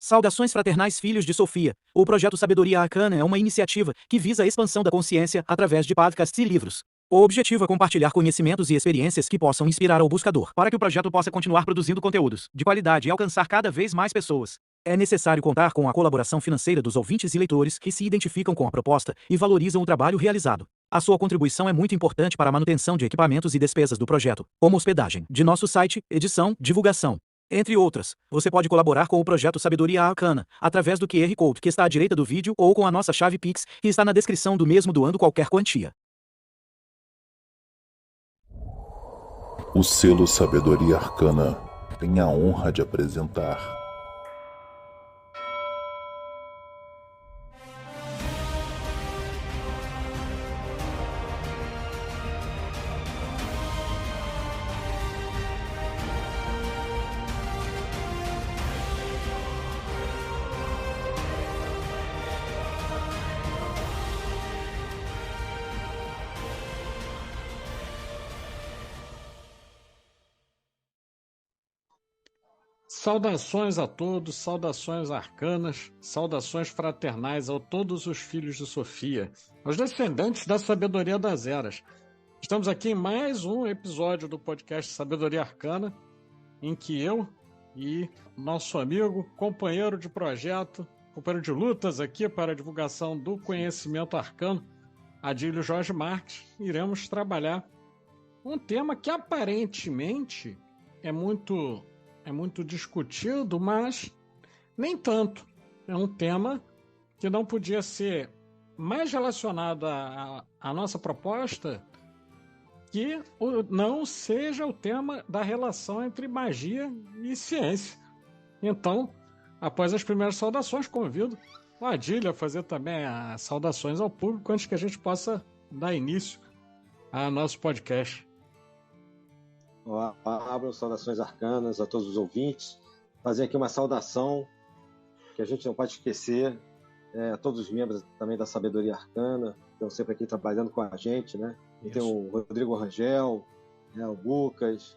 Saudações fraternais filhos de Sofia. O projeto Sabedoria Arcana é uma iniciativa que visa a expansão da consciência através de podcasts e livros. O objetivo é compartilhar conhecimentos e experiências que possam inspirar ao buscador, para que o projeto possa continuar produzindo conteúdos de qualidade e alcançar cada vez mais pessoas. É necessário contar com a colaboração financeira dos ouvintes e leitores que se identificam com a proposta e valorizam o trabalho realizado. A sua contribuição é muito importante para a manutenção de equipamentos e despesas do projeto, como hospedagem de nosso site, edição, divulgação, entre outras. Você pode colaborar com o projeto Sabedoria Arcana através do QR Code que está à direita do vídeo ou com a nossa chave Pix, que está na descrição do mesmo, doando qualquer quantia. O selo Sabedoria Arcana tem a honra de apresentar Saudações a todos, saudações arcanas, saudações fraternais a todos os filhos de Sofia, aos descendentes da Sabedoria das Eras. Estamos aqui em mais um episódio do podcast Sabedoria Arcana, em que eu e nosso amigo, companheiro de projeto, companheiro de lutas aqui para a divulgação do conhecimento arcano, Adílio Jorge Marques, iremos trabalhar um tema que aparentemente é muito discutido, mas nem tanto. É um tema que não podia ser mais relacionado à nossa proposta que não seja o tema da relação entre magia e ciência. Então, após as primeiras saudações, convido o Adílio a fazer também as saudações ao público antes que a gente possa dar início ao nosso podcast. Abram saudações arcanas a todos os ouvintes. Fazer aqui uma saudação que a gente não pode esquecer a todos os membros também da Sabedoria Arcana, que estão sempre aqui trabalhando com a gente, né? Tem o Rodrigo Rangel, o Lucas,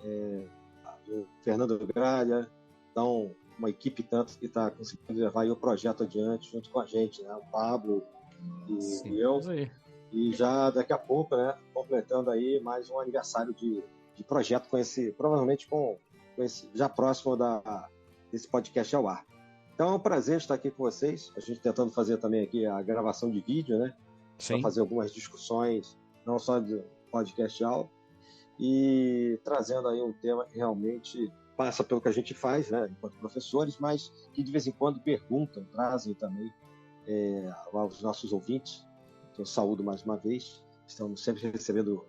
o Fernando Gralha, então uma equipe tanto que está conseguindo levar aí o projeto adiante junto com a gente, né? O Pablo e eu. E já daqui a pouco, né, completando aí mais um aniversário de projeto provavelmente com esse já próximo desse podcast ao ar. Então é um prazer estar aqui com vocês, a gente tentando fazer também aqui a gravação de vídeo, né? Para fazer algumas discussões, não só de podcast áudio, e trazendo aí um tema que realmente passa pelo que a gente faz, né, enquanto professores, mas que de vez em quando trazem também aos nossos ouvintes, que eu saúdo mais uma vez. Estamos sempre recebendo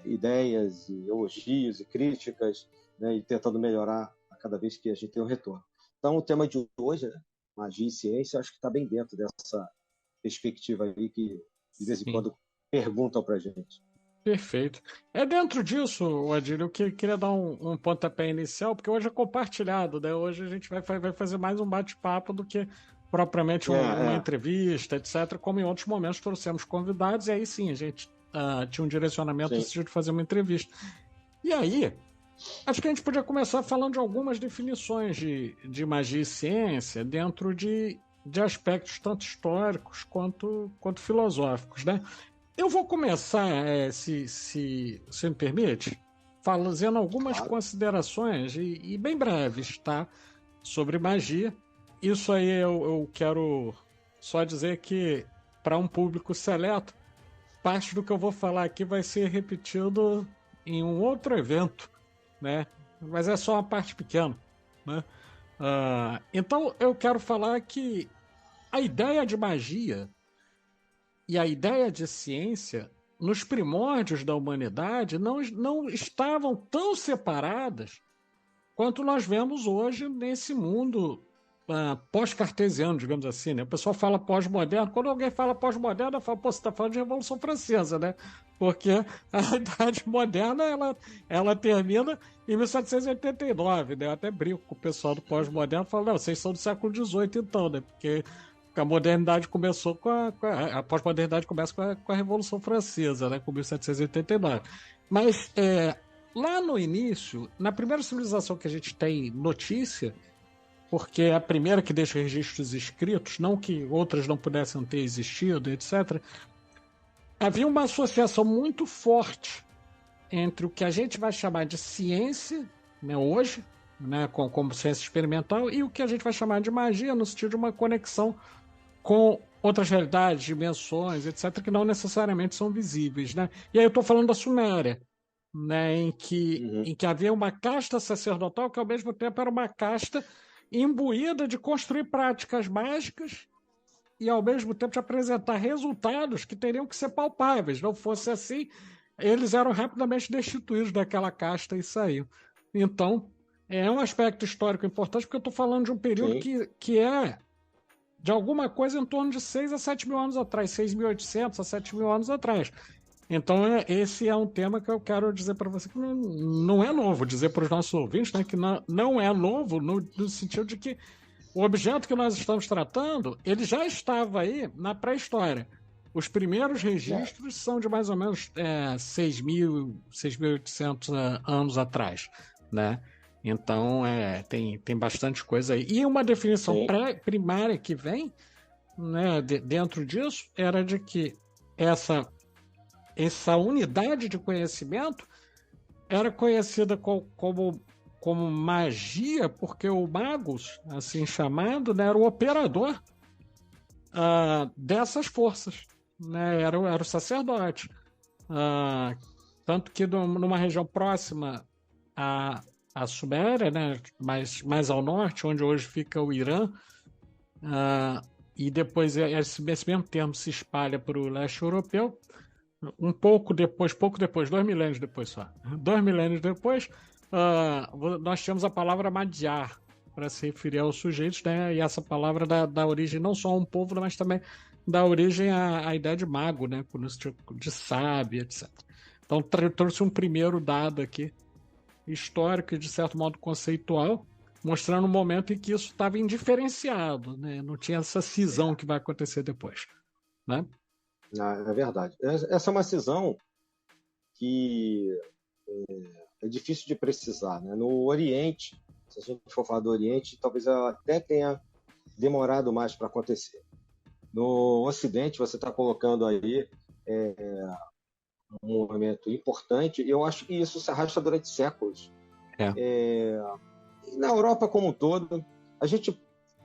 ideias, e elogios e críticas, né, e tentando melhorar a cada vez que a gente tem um retorno. Então, o tema de hoje, né, magia e ciência, acho que está bem dentro dessa perspectiva aí que, de vez em quando, perguntam para a gente. Perfeito. É dentro disso, Adílio, eu queria dar um pontapé inicial, porque hoje é compartilhado, né? Hoje a gente vai fazer mais um bate-papo do que propriamente uma entrevista, etc., como em outros momentos trouxemos convidados, e aí sim, a gente tinha um direcionamento de fazer uma entrevista. E aí, acho que a gente podia começar falando de algumas definições de magia e ciência dentro de aspectos tanto históricos quanto filosóficos, né? Eu vou começar, se me permite, fazendo algumas considerações, e bem breves, tá? Sobre magia. Isso aí eu quero só dizer que, para um público seleto, parte do que eu vou falar aqui vai ser repetido em um outro evento, né? Mas é só uma parte pequena, né? Então eu quero falar que a ideia de magia e a ideia de ciência, nos primórdios da humanidade, não estavam tão separadas quanto nós vemos hoje nesse mundo pós-cartesiano, digamos assim, né? O pessoal fala pós-moderno. Quando alguém fala pós-moderno, eu falo, pô, você está falando de Revolução Francesa, né? Porque a Idade Moderna, ela termina em 1789, né? Eu até brinco com o pessoal do pós-moderno, falo, não, vocês são do século XVIII então, né? Porque a modernidade começou a pós-modernidade começa com a Revolução Francesa, né? Com 1789. Mas lá no início, na primeira civilização que a gente tem notícia, porque é a primeira que deixa registros escritos, não que outras não pudessem ter existido, etc. Havia uma associação muito forte entre o que a gente vai chamar de ciência, né, hoje, né, como ciência experimental, e o que a gente vai chamar de magia, no sentido de uma conexão com outras realidades, dimensões, etc., que não necessariamente são visíveis. Né? E aí eu estou falando da Suméria, né, em que havia uma casta sacerdotal que, ao mesmo tempo, era uma casta imbuída de construir práticas mágicas e, ao mesmo tempo, de apresentar resultados que teriam que ser palpáveis. Não fosse assim, eles eram rapidamente destituídos daquela casta e saíam. Então, é um aspecto histórico importante, porque eu estou falando de um período que é de alguma coisa em torno de 6 a 7 mil anos atrás, 6.800 a 7 mil anos atrás. Então, esse é um tema que eu quero dizer para você que não é novo, dizer para os nossos ouvintes, né, que não é novo no sentido de que o objeto que nós estamos tratando, ele já estava aí na pré-história. Os primeiros registros são de mais ou menos 6.800 anos atrás, né? Então, tem bastante coisa aí. E uma definição primária que vem, né, dentro disso era de que essa unidade de conhecimento era conhecida como magia, porque o Magus, assim chamado, né, era o operador dessas forças, né, era o sacerdote. Tanto que numa região próxima à Suméria, né, mais ao norte, onde hoje fica o Irã, e depois esse mesmo termo se espalha para o leste europeu. Pouco depois, 2 milênios depois só. 2 milênios depois, nós temos a palavra Madiar para se referir aos sujeitos, né? E essa palavra dá origem não só a um povo, mas também dá origem à ideia de mago, né? De sábio, etc. Então, trouxe um primeiro dado aqui, histórico e, de certo modo, conceitual, mostrando um momento em que isso estava indiferenciado, né? Não tinha essa cisão que vai acontecer depois, né? É verdade. Essa é uma cisão que é difícil de precisar, né? No Oriente, se a gente for falar do Oriente, talvez ela até tenha demorado mais para acontecer. No Ocidente, você está colocando aí um movimento importante, e eu acho que isso se arrasta durante séculos. Na Europa como um todo, a gente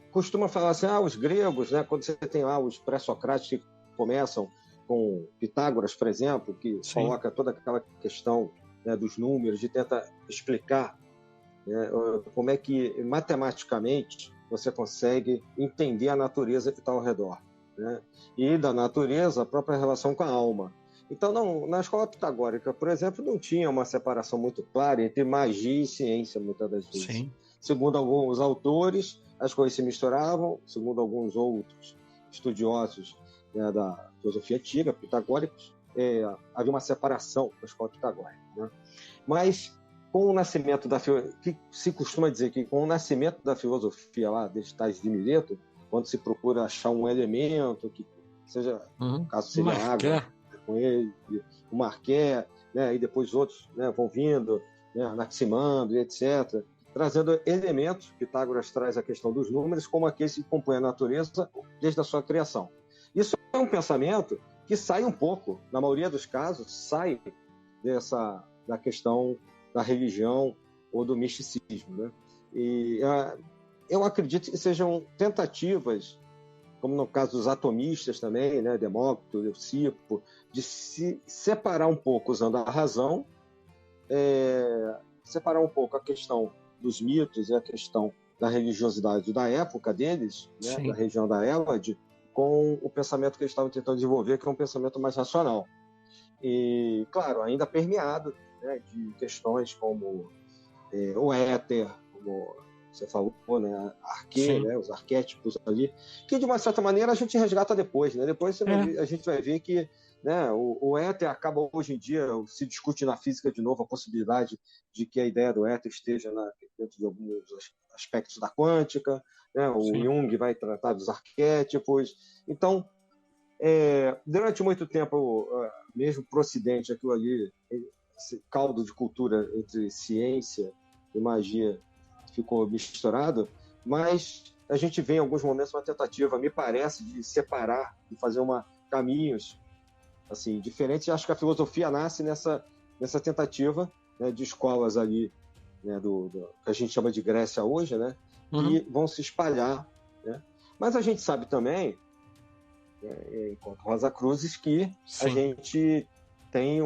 costuma falar assim, os gregos, né? Quando você tem lá os pré-socráticos que começam com Pitágoras, por exemplo, que coloca toda aquela questão, né, dos números, de tentar explicar, né, como é que matematicamente você consegue entender a natureza que está ao redor, né? E da natureza a própria relação com a alma. Então, na escola pitagórica, por exemplo, não tinha uma separação muito clara entre magia e ciência, muitas das vezes. Sim. Segundo alguns autores, as coisas se misturavam, segundo alguns outros estudiosos, né, da filosofia antiga, pitagóricos, havia uma separação da escola pitagórica, né? Mas, com o nascimento que se costuma dizer que com o nascimento da filosofia lá, desde Tales de Mileto, quando se procura achar um elemento que seja, no caso seria água, com ele, o Marqué, né, e depois outros, né, vão vindo, né, Anaximandro, etc., trazendo elementos. Pitágoras traz a questão dos números como aqueles que compõem a natureza desde a sua criação. Isso é um pensamento que sai um pouco, na maioria dos casos, sai da questão da religião ou do misticismo, né? E eu acredito que sejam tentativas, como no caso dos atomistas também, né, Demócrito, Leucipo, de se separar um pouco usando a razão, separar um pouco a questão dos mitos e a questão da religiosidade da época deles, né, da região da Hélade, com o pensamento que eles estavam tentando desenvolver, que é um pensamento mais racional. E, claro, ainda permeado, né, de questões como o éter, como você falou, né, arquê, né, os arquétipos ali, que de uma certa maneira a gente resgata depois, né? Depois a gente vai ver que, né, o éter acaba hoje em dia, se discute na física de novo a possibilidade de que a ideia do éter esteja dentro de alguns aspectos da quântica, né? O Jung vai tratar dos arquétipos. Então, durante muito tempo, mesmo para o Ocidente, aquilo ali, esse caldo de cultura entre ciência e magia ficou misturado, mas a gente vê em alguns momentos uma tentativa, me parece, de separar, de fazer caminhos assim, diferentes. Acho que a filosofia nasce nessa tentativa, né, de escolas ali, né, que a gente chama de Grécia hoje, né, que vão se espalhar. Né? Mas a gente sabe também, enquanto Rosa Cruzes, que a gente tem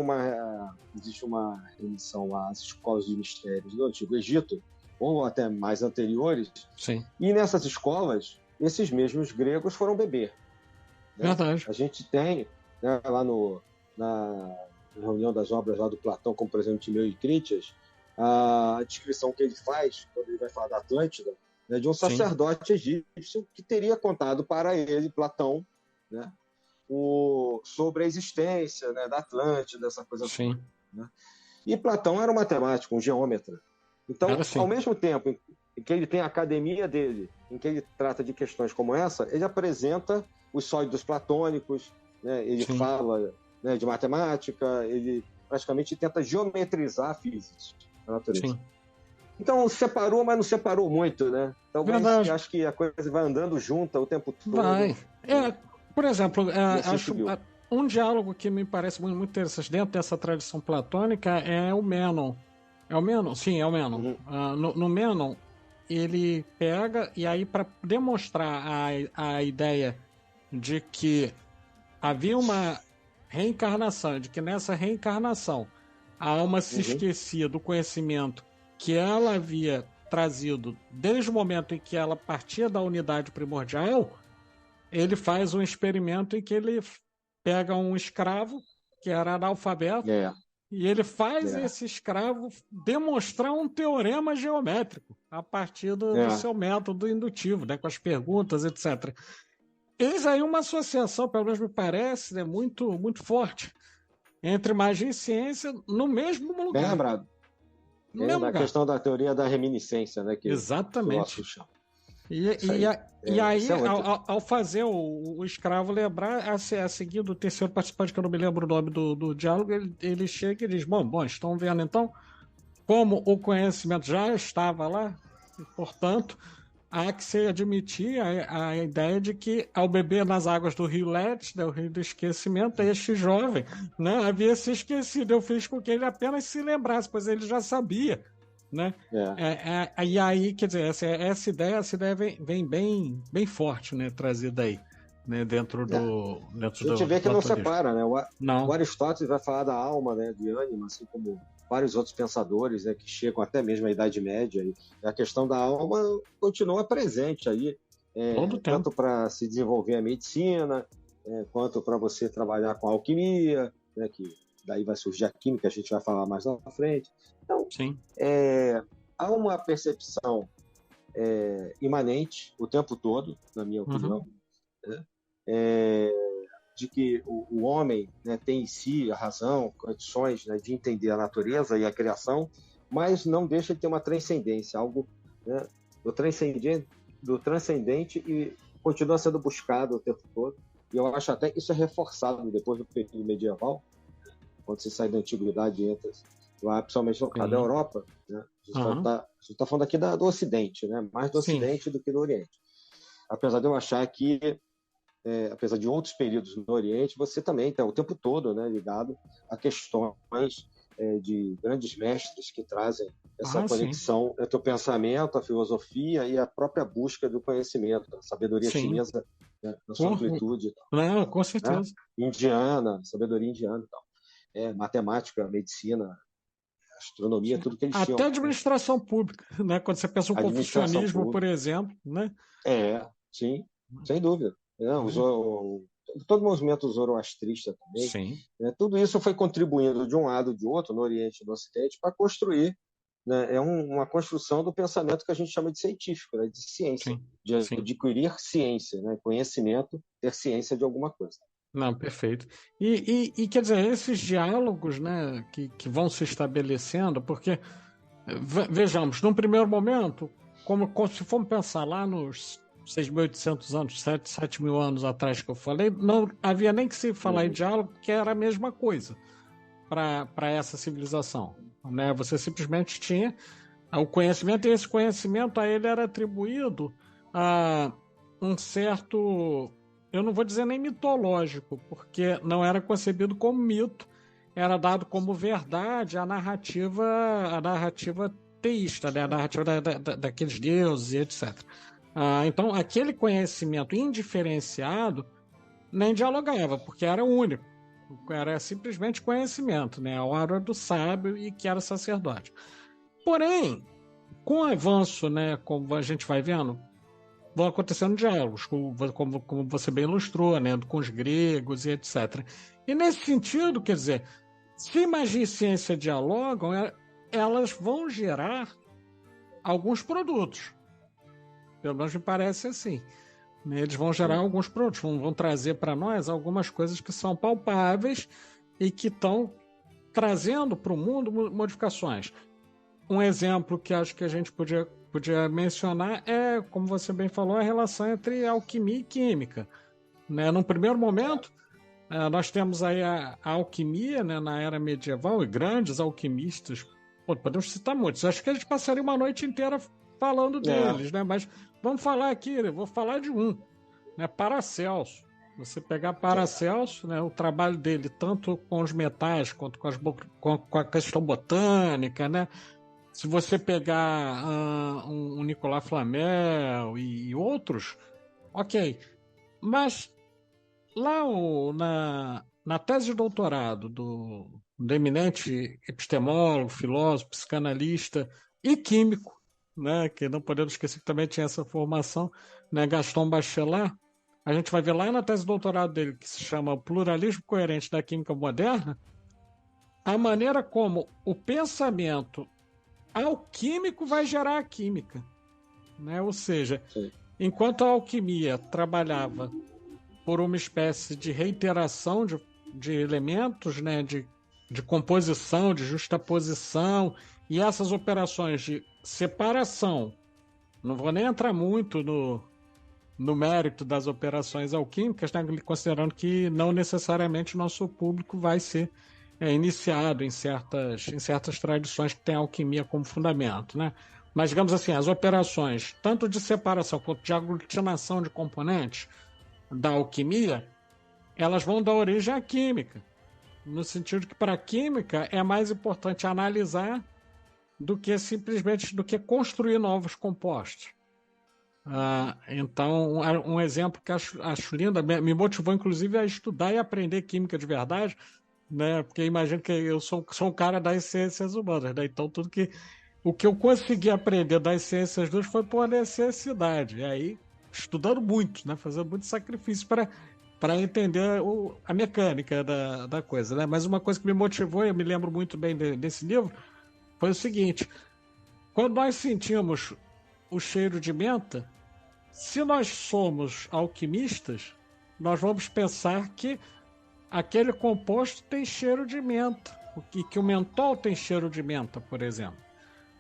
existe uma remissão às escolas de mistérios do Antigo Egito, ou até mais anteriores, e nessas escolas, esses mesmos gregos foram beber. Né? Verdade. A gente tem, né, lá na reunião das obras lá do Platão, como por exemplo Timeu e Critias, a descrição que ele faz, quando ele vai falar da Atlântida, né, de um sacerdote egípcio que teria contado para ele, Platão, né, sobre a existência, né, da Atlântida, essa coisa toda. Né? E Platão era um matemático, um geômetra. Então, ao mesmo tempo em que ele tem a academia dele, em que ele trata de questões como essa, ele apresenta os sólidos platônicos, né, ele fala, né, de matemática, ele praticamente tenta geometrizar a física, a natureza. Então, separou, mas não separou muito, né? Talvez, acho que a coisa vai andando junta o tempo todo. Vai. Por exemplo, acho um diálogo que me parece muito interessante dentro dessa tradição platônica é o Mênon. É o Mênon? Sim, é o Mênon. No Mênon, ele pega, e aí para demonstrar a ideia de que havia uma reencarnação, de que nessa reencarnação a alma se esquecia do conhecimento que ela havia trazido desde o momento em que ela partia da unidade primordial, ele faz um experimento em que ele pega um escravo que era analfabeto e ele faz esse escravo demonstrar um teorema geométrico a partir do seu método indutivo, né, com as perguntas, etc. Eis aí uma associação, pelo menos me parece, né, muito, muito forte entre magia e ciência no mesmo lugar. Bem lembrado. Da questão da teoria da reminiscência, né? Que exatamente. E aí, ao fazer o escravo lembrar, a seguir do terceiro participante, que eu não me lembro o nome do diálogo, ele chega e diz, bom, estão vendo então como o conhecimento já estava lá, e, portanto, há que se admitir a ideia de que, ao beber nas águas do rio Let, né, o rio do esquecimento, este jovem, né, havia se esquecido. Eu fiz com que ele apenas se lembrasse, pois ele já sabia. Né? E aí, quer dizer, essa ideia vem bem forte, né, trazida aí, né, dentro do... a gente vê que não separa, né? O Aristóteles vai falar da alma, né, de ânima, assim como vários outros pensadores, né, que chegam até mesmo à Idade Média, e a questão da alma continua presente aí, tanto para se desenvolver a medicina, quanto para você trabalhar com a alquimia, né, que daí vai surgir a química, a gente vai falar mais lá na frente. Então, há uma percepção imanente o tempo todo, na minha opinião, né, de que o homem, né, tem em si a razão, condições, né, de entender a natureza e a criação, mas não deixa de ter uma transcendência, algo, né, do transcendente e continua sendo buscado o tempo todo. E eu acho até que isso é reforçado depois do período medieval, quando você sai da antiguidade e entra lá, principalmente no caso da Europa, né? A gente está falando aqui do Ocidente, né? Mais do Ocidente do que do Oriente. Apesar de eu achar que, apesar de outros períodos no Oriente, você também está o tempo todo, né, ligado a questões de grandes mestres que trazem essa conexão entre o pensamento, a filosofia e a própria busca do conhecimento, a sabedoria chinesa, né, na sua amplitude. Não, com certeza. Né? Indiana, sabedoria indiana e tal. Matemática, medicina, astronomia, tudo que eles tinham. Até administração pública, né? Quando você pensa no confucionismo, por exemplo, né? Sim, sem dúvida. Todo o movimento zoroastrista também. Né? Tudo isso foi contribuindo de um lado ou de outro, no Oriente e no Ocidente, para construir, né? Uma construção do pensamento que a gente chama de científico, né? De ciência, de adquirir ciência, né? Conhecimento, ter ciência de alguma coisa. Não, perfeito. E quer dizer, esses diálogos, né, que vão se estabelecendo, porque, vejamos, num primeiro momento, como se formos pensar lá nos 6.800 anos, 7.000 anos atrás que eu falei, não havia nem que se falar em diálogo, que era a mesma coisa para essa civilização. Né? Você simplesmente tinha O conhecimento, e esse conhecimento a ele era atribuído a um certo, eu não vou dizer nem mitológico, porque não era concebido como mito, era dado como verdade a narrativa teísta, né? A narrativa daqueles deuses e etc. Então, aquele conhecimento indiferenciado nem dialogava, porque era único. Era simplesmente conhecimento, né? A hora do sábio e que era sacerdote. Porém, com o avanço, né, como a gente vai vendo, vão acontecendo diálogos, como você bem ilustrou, né, com os gregos e etc. E nesse sentido, quer dizer, se magia e ciência dialogam, elas vão gerar alguns produtos. Pelo menos me parece assim. Eles vão gerar alguns produtos, vão trazer para nós algumas coisas que são palpáveis e que estão trazendo para o mundo modificações. Um exemplo que acho que a gente podia mencionar é, como você bem falou, a relação entre alquimia e química. Né? Num primeiro momento, nós temos aí a alquimia, né, na era medieval, e grandes alquimistas. Podemos citar muitos. Acho que a gente passaria uma noite inteira falando deles, né? Mas vamos falar aqui, vou falar de um, né? Paracelso. Você pegar Paracelso, né, o trabalho dele, tanto com os metais quanto com a questão botânica, né? Se você pegar um Nicolas Flamel e outros, ok. Mas lá na tese de doutorado do eminente epistemólogo, filósofo, psicanalista e químico, né, que não podemos esquecer que também tinha essa formação, né, Gaston Bachelard, a gente vai ver lá na tese de doutorado dele, que se chama Pluralismo Coerente da Química Moderna, a maneira como o pensamento alquímico vai gerar a química, né? Ou seja, enquanto a alquimia trabalhava por uma espécie de reiteração de elementos, né? de composição, de justaposição, e essas operações de separação, não vou nem entrar muito no mérito das operações alquímicas, né? Considerando que não necessariamente o nosso público vai ser iniciado em certas tradições que têm a alquimia como fundamento, né? Mas, digamos assim, as operações, tanto de separação quanto de aglutinação de componentes da alquimia, elas vão dar origem à química, no sentido que, para a química, é mais importante analisar do que simplesmente construir novos compostos. Então, um exemplo que acho lindo, me motivou, inclusive, a estudar e aprender química de verdade, né? Porque imagino que eu sou um cara das ciências humanas, né? Então o que eu consegui aprender das ciências duas foi por necessidade, e aí estudando muito, né? Fazendo muito sacrifício para entender a mecânica da coisa, né? Mas uma coisa que me motivou, eu me lembro muito bem desse livro, foi o seguinte: quando nós sentimos o cheiro de menta, se nós somos alquimistas, nós vamos pensar que aquele composto tem cheiro de menta, que o mentol tem cheiro de menta, por exemplo.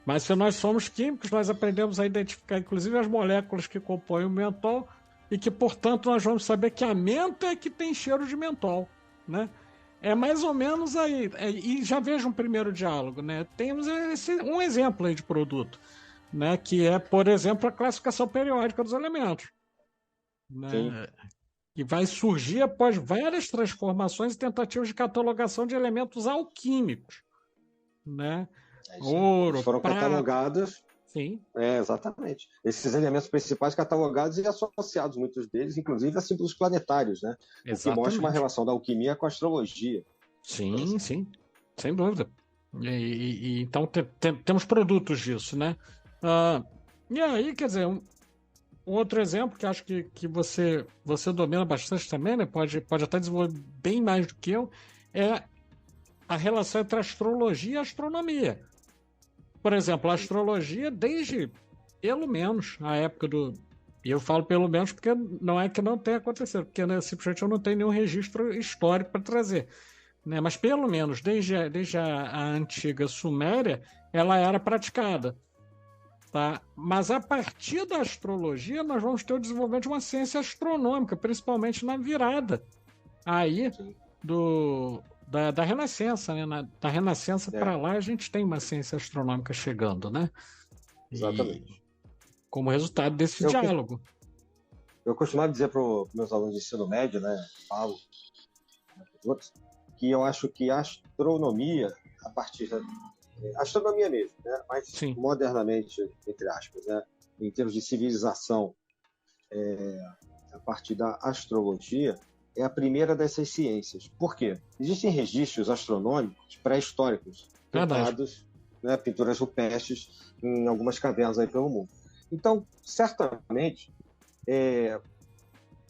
Mas se nós somos químicos, nós aprendemos a identificar, inclusive, as moléculas que compõem o mentol e que, portanto, nós vamos saber que a menta é que tem cheiro de mentol, né? É mais ou menos aí. E já vejo um primeiro diálogo, né? Temos um exemplo aí de produto, né? Que é, por exemplo, a classificação periódica dos elementos, né? Que vai surgir após várias transformações e tentativas de catalogação de elementos alquímicos, né? Ouro, foram prata. catalogados. Sim. Exatamente. Esses elementos principais catalogados e associados, muitos deles, inclusive, a símbolos planetários, né? O que mostra uma relação da alquimia com a astrologia. Sim, sim. Sem dúvida. Então, temos produtos disso, né? E aí, quer dizer, outro exemplo que acho que você domina bastante também, né? Pode até desenvolver bem mais do que eu, é a relação entre astrologia e astronomia. Por exemplo, a astrologia, desde pelo menos a época e eu falo pelo menos porque não é que não tenha acontecido, porque, né, simplesmente eu não tenho nenhum registro histórico para trazer, né? Mas pelo menos desde a antiga Suméria, ela era praticada. Tá? Mas a partir da astrologia nós vamos ter o desenvolvimento de uma ciência astronômica, principalmente na virada aí da Renascença, né? Da Renascença para lá a gente tem uma ciência astronômica chegando, né? Exatamente. Como resultado desse diálogo. Eu costumava dizer para os meus alunos de ensino médio, né, Paulo, outros, que eu acho que a astronomia, a partir da astronomia mesmo, né, mas Sim. modernamente, entre aspas, né, em termos de civilização, a partir da astrologia, é a primeira dessas ciências. Por quê? Existem registros astronômicos pré-históricos, pintados, né, pinturas rupestres em algumas cavernas aí pelo mundo. Então, certamente,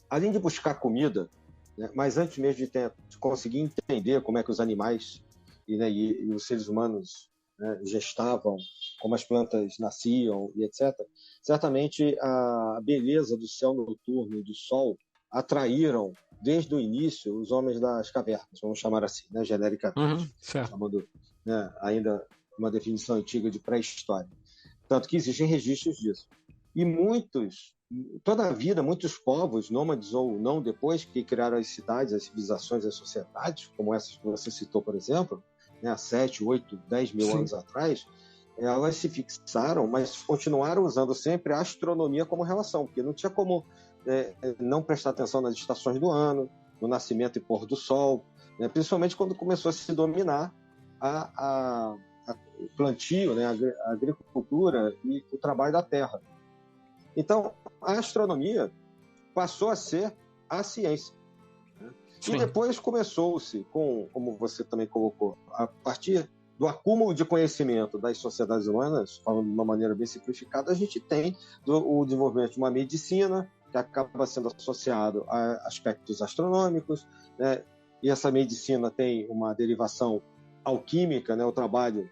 além de buscar comida, né, mas antes mesmo de conseguir entender como é que os animais e os seres humanos, né, gestavam, como as plantas nasciam e etc., certamente a beleza do céu noturno e do sol atraíram, desde o início, os homens das cavernas, vamos chamar assim, né, genericamente, chamando, né, ainda uma definição antiga de pré-história. Tanto que existem registros disso. E toda a vida, muitos povos, nômades ou não depois, que criaram as cidades, as civilizações, as sociedades, como essas que você citou, por exemplo, né, há 7, 8, 10 mil anos atrás, elas se fixaram, mas continuaram usando sempre a astronomia como relação, porque não tinha como não prestar atenção nas estações do ano, no nascimento e pôr do sol, né, principalmente quando começou a se dominar o plantio, né, a agricultura e o trabalho da terra. Então, a astronomia passou a ser a ciência. Né? E depois começou-se como você também colocou, a partir do acúmulo de conhecimento das sociedades humanas, falando de uma maneira bem simplificada, a gente tem o desenvolvimento de uma medicina que acaba sendo associado a aspectos astronômicos, né? E essa medicina tem uma derivação alquímica, né? O trabalho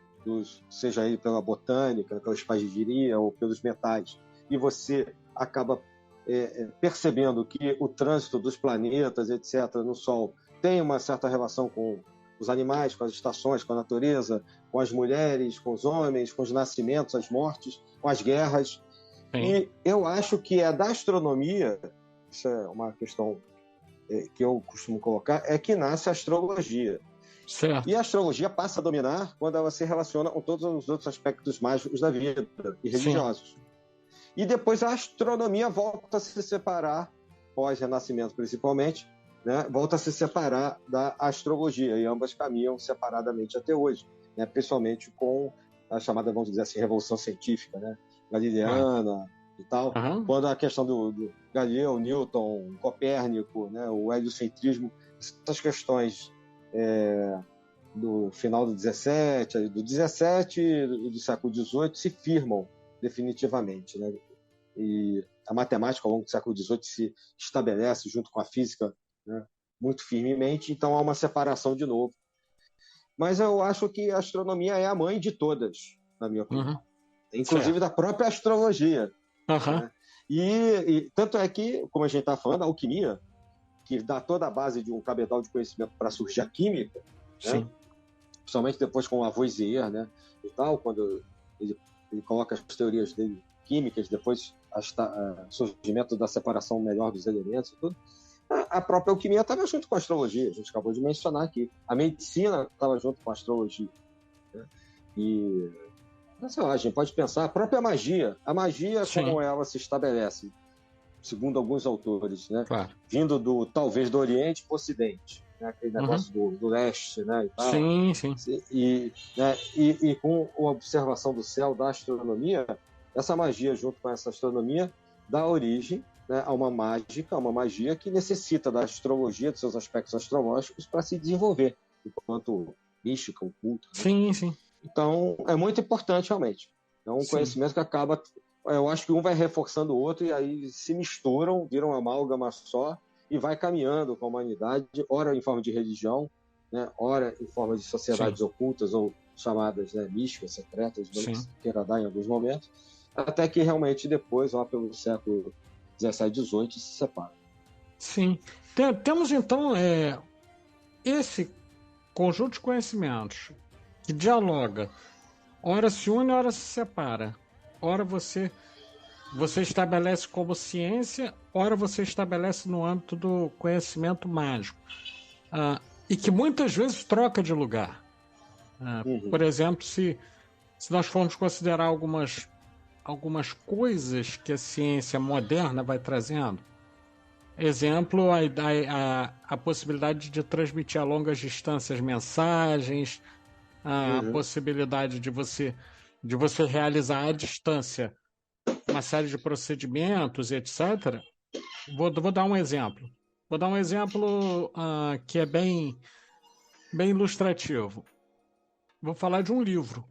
seja aí pela botânica, pela espagiria ou pelos metais, e você acaba percebendo que o trânsito dos planetas, etc., no Sol, tem uma certa relação com os animais, com as estações, com a natureza, com as mulheres, com os homens, com os nascimentos, as mortes, com as guerras. Sim. E eu acho que da astronomia, isso é uma questão que eu costumo colocar, é que nasce a astrologia. Certo. E a astrologia passa a dominar quando ela se relaciona com todos os outros aspectos mágicos da vida e religiosos. Sim. E depois a astronomia volta a se separar, pós-renascimento principalmente, né, volta a se separar da astrologia, e ambas caminham separadamente até hoje, né, principalmente com a chamada, vamos dizer assim, revolução científica, né, galileana e tal, quando a questão do Galileu, Newton, Copérnico, né, o heliocentrismo, essas questões do final do 17 e do século XVIII se firmam definitivamente, né? E a matemática ao longo do século XVIII se estabelece junto com a física, né, muito firmemente, então há uma separação de novo. Mas eu acho que a astronomia é a mãe de todas, na minha opinião. Inclusive da própria astrologia. Né? E tanto é que, como a gente está falando, a alquimia, que dá toda a base de um cabedal de conhecimento para surgir a química, né? Principalmente depois com o Lavoisier, né, e tal, quando ele coloca as teorias dele químicas, depois o surgimento da separação melhor dos elementos e tudo. A própria alquimia estava junto com a astrologia, a gente acabou de mencionar aqui. A medicina estava junto com a astrologia. Né? E, sei lá, a gente pode pensar, a própria magia, como ela se estabelece, segundo alguns autores, né? Vindo talvez do Oriente para o Ocidente, né? Aquele negócio do leste, né? E tal. E com a observação do céu, da astronomia, essa magia junto com essa astronomia dá origem, né, a uma magia que necessita da astrologia, dos seus aspectos astrológicos para se desenvolver, enquanto mística, oculta. Né? Sim. Então, é muito importante, realmente. É um conhecimento que acaba... Eu acho que um vai reforçando o outro e aí se misturam, viram uma amálgama só e vai caminhando com a humanidade, ora em forma de religião, né, ora em forma de sociedades ocultas ou chamadas, né, místicas, secretas, vamos queira dar em alguns momentos, até que realmente depois, lá pelo século 17, 18, se separa. Sim. Temos então esse conjunto de conhecimentos que dialoga, ora se une, ora se separa. Ora você estabelece como ciência, ora você estabelece no âmbito do conhecimento mágico. e que muitas vezes troca de lugar. Por exemplo, se nós formos considerar algumas coisas que a ciência moderna vai trazendo, exemplo, a possibilidade de transmitir a longas distâncias mensagens, a possibilidade de você realizar à distância uma série de procedimentos, etc. Vou dar um exemplo. Vou dar um exemplo que é bem ilustrativo. Vou falar de um livro,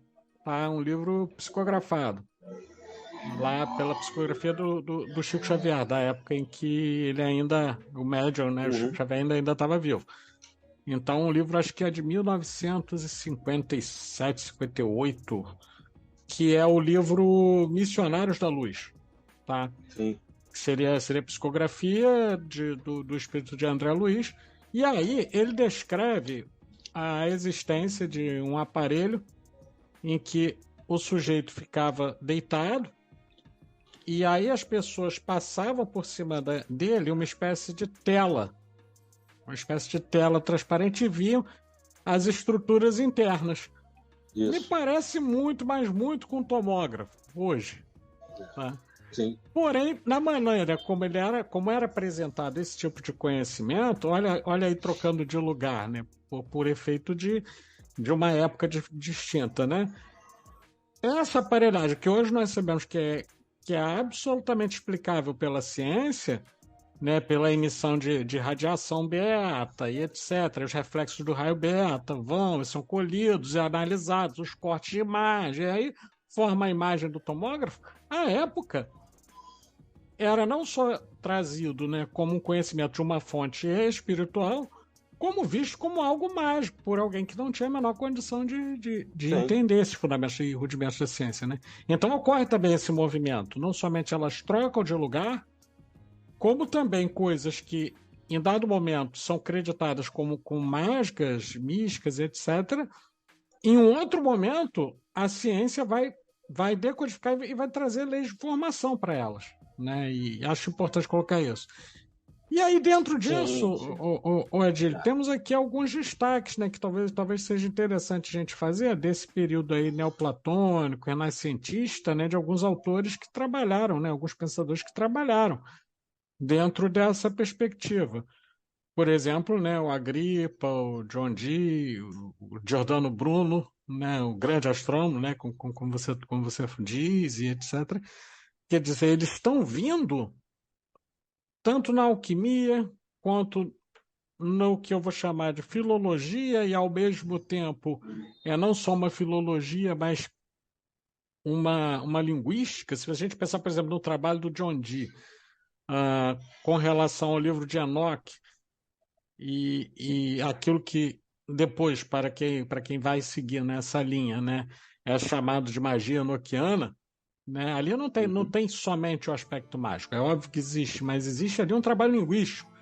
tá? Um livro psicografado, lá pela psicografia do Chico Xavier, da época em que ele ainda, o médium, né, o Chico Xavier ainda estava vivo. Então, o livro acho que é de 1957, 58, que é o livro Missionários da Luz, tá? Sim. Seria psicografia do espírito de André Luiz, e aí ele descreve a existência de um aparelho em que o sujeito ficava deitado e aí as pessoas passavam por cima dele uma espécie de tela transparente e viam as estruturas internas. Isso. Me parece muito, mas muito com tomógrafo hoje. Tá? Sim. Porém, na maneira como era apresentado esse tipo de conhecimento, olha aí trocando de lugar, né? Por efeito de uma época distinta, né? Essa aparelhagem que hoje nós sabemos que é absolutamente explicável pela ciência, né? Pela emissão de radiação beta e etc. Os reflexos do raio beta são colhidos e analisados, os cortes de imagem, aí forma a imagem do tomógrafo. À época, era não só trazido, né, como um conhecimento de uma fonte espiritual, como visto como algo mágico por alguém que não tinha a menor condição de entender esses fundamentos e rudimentos da ciência, né? Então ocorre também esse movimento. Não somente elas trocam de lugar, como também coisas que, em dado momento, são creditadas como mágicas, místicas, etc. Em um outro momento, a ciência vai decodificar e vai trazer leis de formação para elas. Né? E acho importante colocar isso. E aí, dentro disso, Edílio, temos aqui alguns destaques, né, que talvez seja interessante a gente fazer desse período aí neoplatônico, renascentista, né, de alguns autores que trabalharam, né, alguns pensadores que trabalharam dentro dessa perspectiva. Por exemplo, né, o Agripa, o John Dee, o Giordano Bruno, né, o grande astrônomo, né, como você diz, e etc. Quer dizer, eles estão vindo tanto na alquimia quanto no que eu vou chamar de filologia, e ao mesmo tempo não só uma filologia, mas uma linguística. Se a gente pensar, por exemplo, no trabalho do John Dee, com relação ao livro de Enoch, e aquilo que depois, para quem vai seguir nessa linha, né, é chamado de magia enoquiana, né? Ali não tem somente o aspecto mágico, é óbvio que existe, mas existe ali um trabalho linguístico,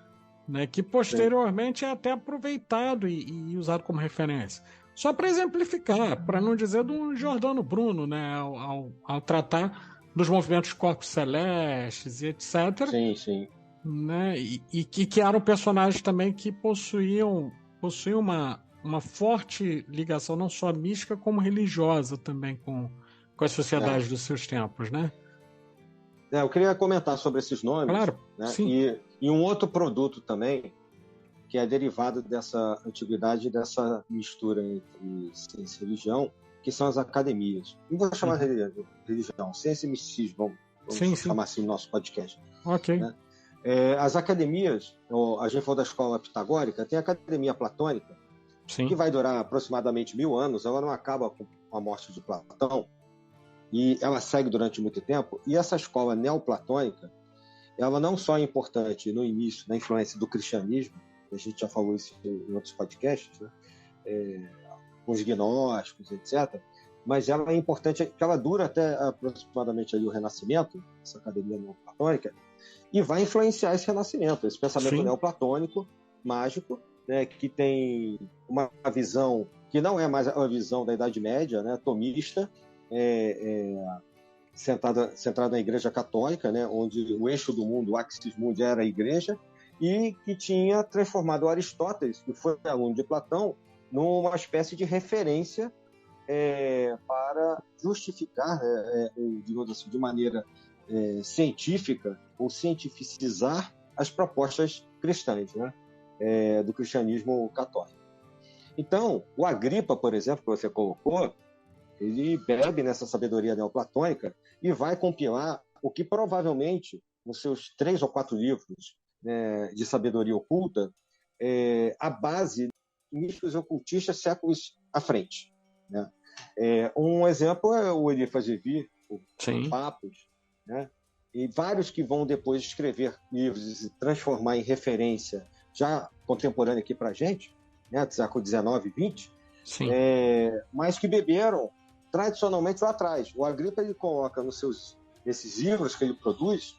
né, que posteriormente é até aproveitado e usado como referência. Só para exemplificar, para não dizer do Giordano Bruno, né, ao tratar dos movimentos corpos celestes e etc. Sim, sim. Né, e que eram personagens também que possuíam uma forte ligação, não só mística, como religiosa também com as sociedades dos seus tempos, né? Eu queria comentar sobre esses nomes. Claro, né? sim. E um outro produto também, que é derivado dessa antiguidade, dessa mistura entre ciência e religião, que são as academias. Não vou chamar de religião, ciência e misticismo, vamos chamar assim no nosso podcast. Ok. Né? As academias, a gente falou da escola pitagórica, tem a academia platônica, que vai durar aproximadamente 1000 anos, ela não acaba com a morte de Platão, e ela segue durante muito tempo. E essa escola neoplatônica, ela não só é importante no início, na influência do cristianismo, a gente já falou isso em outros podcasts, né? Com os gnósticos, etc., mas ela é importante, que ela dura até aproximadamente ali o Renascimento, essa academia neoplatônica, e vai influenciar esse renascimento, esse pensamento neoplatônico, mágico, né, que tem uma visão que não é mais a visão da Idade Média, né, tomista, centrada na Igreja Católica, né, onde o eixo do mundo, o axis mundi, era a Igreja, e que tinha transformado Aristóteles, que foi aluno de Platão, numa espécie de referência para justificar, digamos assim, de maneira científica ou cientificizar as propostas cristãs, né, do cristianismo católico. Então, o Agripa, por exemplo, que você colocou, ele bebe nessa sabedoria neoplatônica e vai compilar o que provavelmente, nos seus 3 ou 4 livros de sabedoria oculta, a base de místicos e ocultistas séculos à frente, né? Um exemplo é o Eliphas Levi, o Papos, né? E vários que vão depois escrever livros e se transformar em referência já contemporânea aqui para a gente, né, do século XIX e XX, mas que beberam tradicionalmente lá atrás. O Agripa ele coloca nesses livros que ele produz,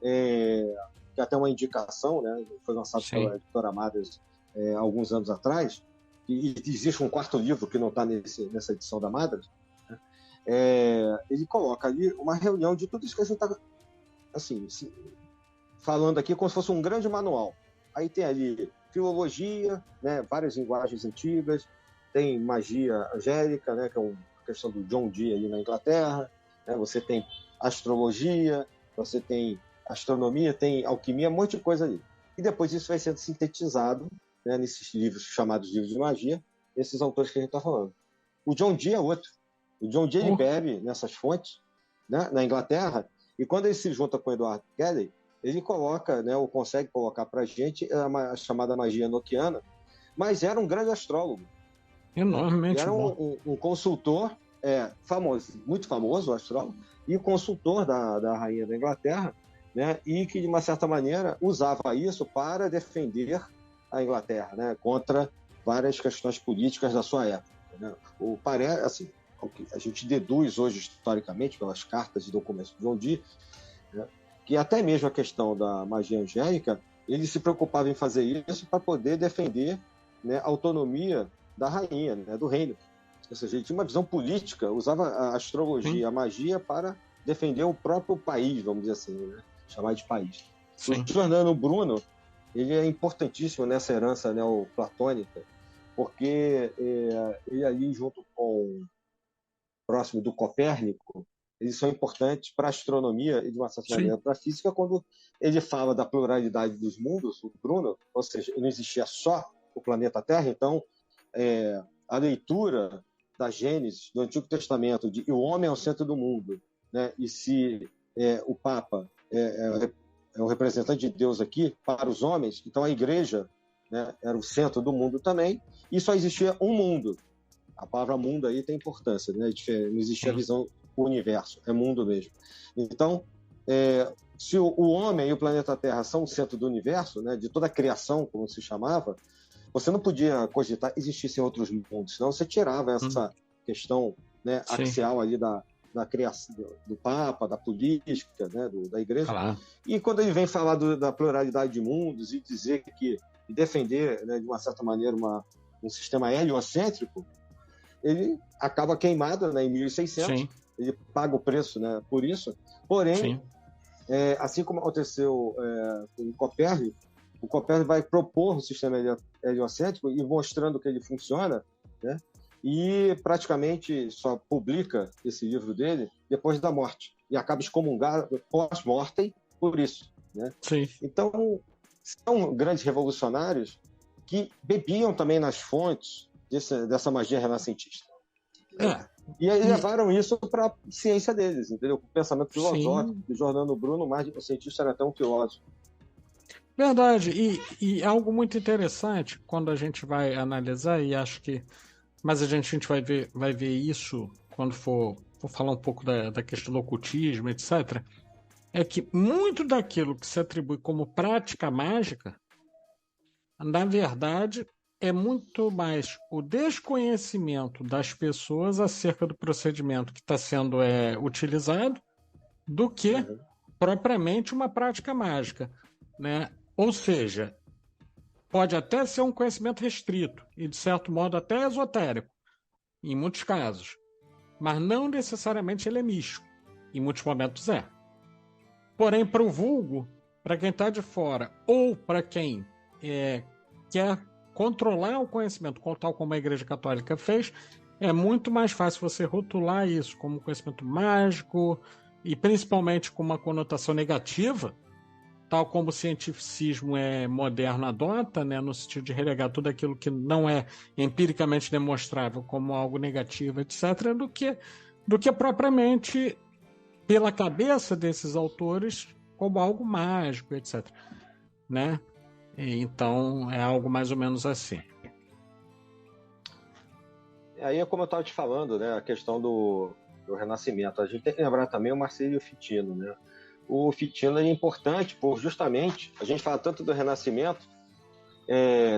que até uma indicação, né, foi lançado pela editora Madras alguns anos atrás, e existe um 4º livro que não está nessa edição da Madras, né, ele coloca ali uma reunião de tudo isso que a gente está assim, falando aqui como se fosse um grande manual. Aí tem ali filologia, né, várias linguagens antigas, tem magia angélica, né, que é uma questão do John Dee ali na Inglaterra, né, você tem astrologia, você tem astronomia, tem alquimia, um monte de coisa ali. E depois isso vai sendo sintetizado, né, nesses livros chamados livros de magia, esses autores que a gente está falando. O John Dee é outro. O John Dee ele bebe nessas fontes, né, na Inglaterra, e quando ele se junta com o Edward Kelly, ele coloca, né, ou consegue colocar para a gente a chamada magia enoquiana, mas era um grande astrólogo. Enormemente era um consultor famoso, muito famoso, o astrólogo, e consultor da rainha da Inglaterra, né, e que, de uma certa maneira, usava isso para defender a Inglaterra, né, contra várias questões políticas da sua época. Né. Assim, o que a gente deduz hoje, historicamente, pelas cartas e documentos de John Dee, né, que até mesmo a questão da magia angélica, ele se preocupava em fazer isso para poder defender, né, a autonomia da rainha, né, do reino. Ou seja, ele tinha uma visão política, usava a astrologia, a magia para defender o próprio país, vamos dizer assim, né, chamar de país. O Giordano Bruno, ele é importantíssimo nessa herança neoplatônica, porque ele ali, junto com próximo do Copérnico, eles são importantes para a astronomia e, de uma certa maneira, para a física, quando ele fala da pluralidade dos mundos, o Bruno, ou seja, não existia só o planeta Terra, então a leitura da Gênesis, do Antigo Testamento, de o homem é o centro do mundo, né? E se o Papa é o representante de Deus aqui para os homens, então a Igreja, né, era o centro do mundo também, e só existia um mundo. A palavra mundo aí tem importância, né? Não existia a visão universo, é mundo mesmo. Então, se o homem e o planeta Terra são o centro do universo, né, de toda a criação, como se chamava, você não podia cogitar existissem outros mundos, senão você tirava essa questão, né, axial ali da criação do Papa, da política, né, da Igreja. Claro. E quando ele vem falar da pluralidade de mundos e dizer e defender, né, de uma certa maneira um sistema heliocêntrico, ele acaba queimado, né, em 1600. Ele paga o preço, né, por isso. Porém, assim como aconteceu com o Copérnico vai propor um sistema heliocêntrico e mostrando que ele funciona, né, e praticamente só publica esse livro dele depois da morte. E acaba excomungado pós-mortem por isso. Né? Então, são grandes revolucionários que bebiam também nas fontes dessa magia renascentista. E aí levaram isso para a ciência deles, entendeu? O pensamento filosófico de Giordano Bruno, mais o cientista era até um filósofo. Verdade, e algo muito interessante quando a gente vai analisar, e acho que mas a gente vai ver isso quando for falar um pouco da questão do ocultismo, etc., é que muito daquilo que se atribui como prática mágica, na verdade, é muito mais o desconhecimento das pessoas acerca do procedimento que está sendo utilizado do que propriamente uma prática mágica, né? Ou seja, pode até ser um conhecimento restrito e, de certo modo, até esotérico, em muitos casos, mas não necessariamente ele é místico, em muitos momentos é. Porém, para o vulgo, para quem está de fora ou para quem quer controlar o conhecimento, tal como a Igreja Católica fez, é muito mais fácil você rotular isso como conhecimento mágico e principalmente com uma conotação negativa, tal como o cientificismo moderno adota, né, no sentido de relegar tudo aquilo que não é empiricamente demonstrável como algo negativo, etc., do que propriamente pela cabeça desses autores como algo mágico, etc., né? Então é algo mais ou menos assim. Aí, como eu estava te falando, né, a questão do Renascimento, a gente tem que lembrar também o Marsilio Ficino, né? O Ficino é importante por justamente, a gente fala tanto do Renascimento,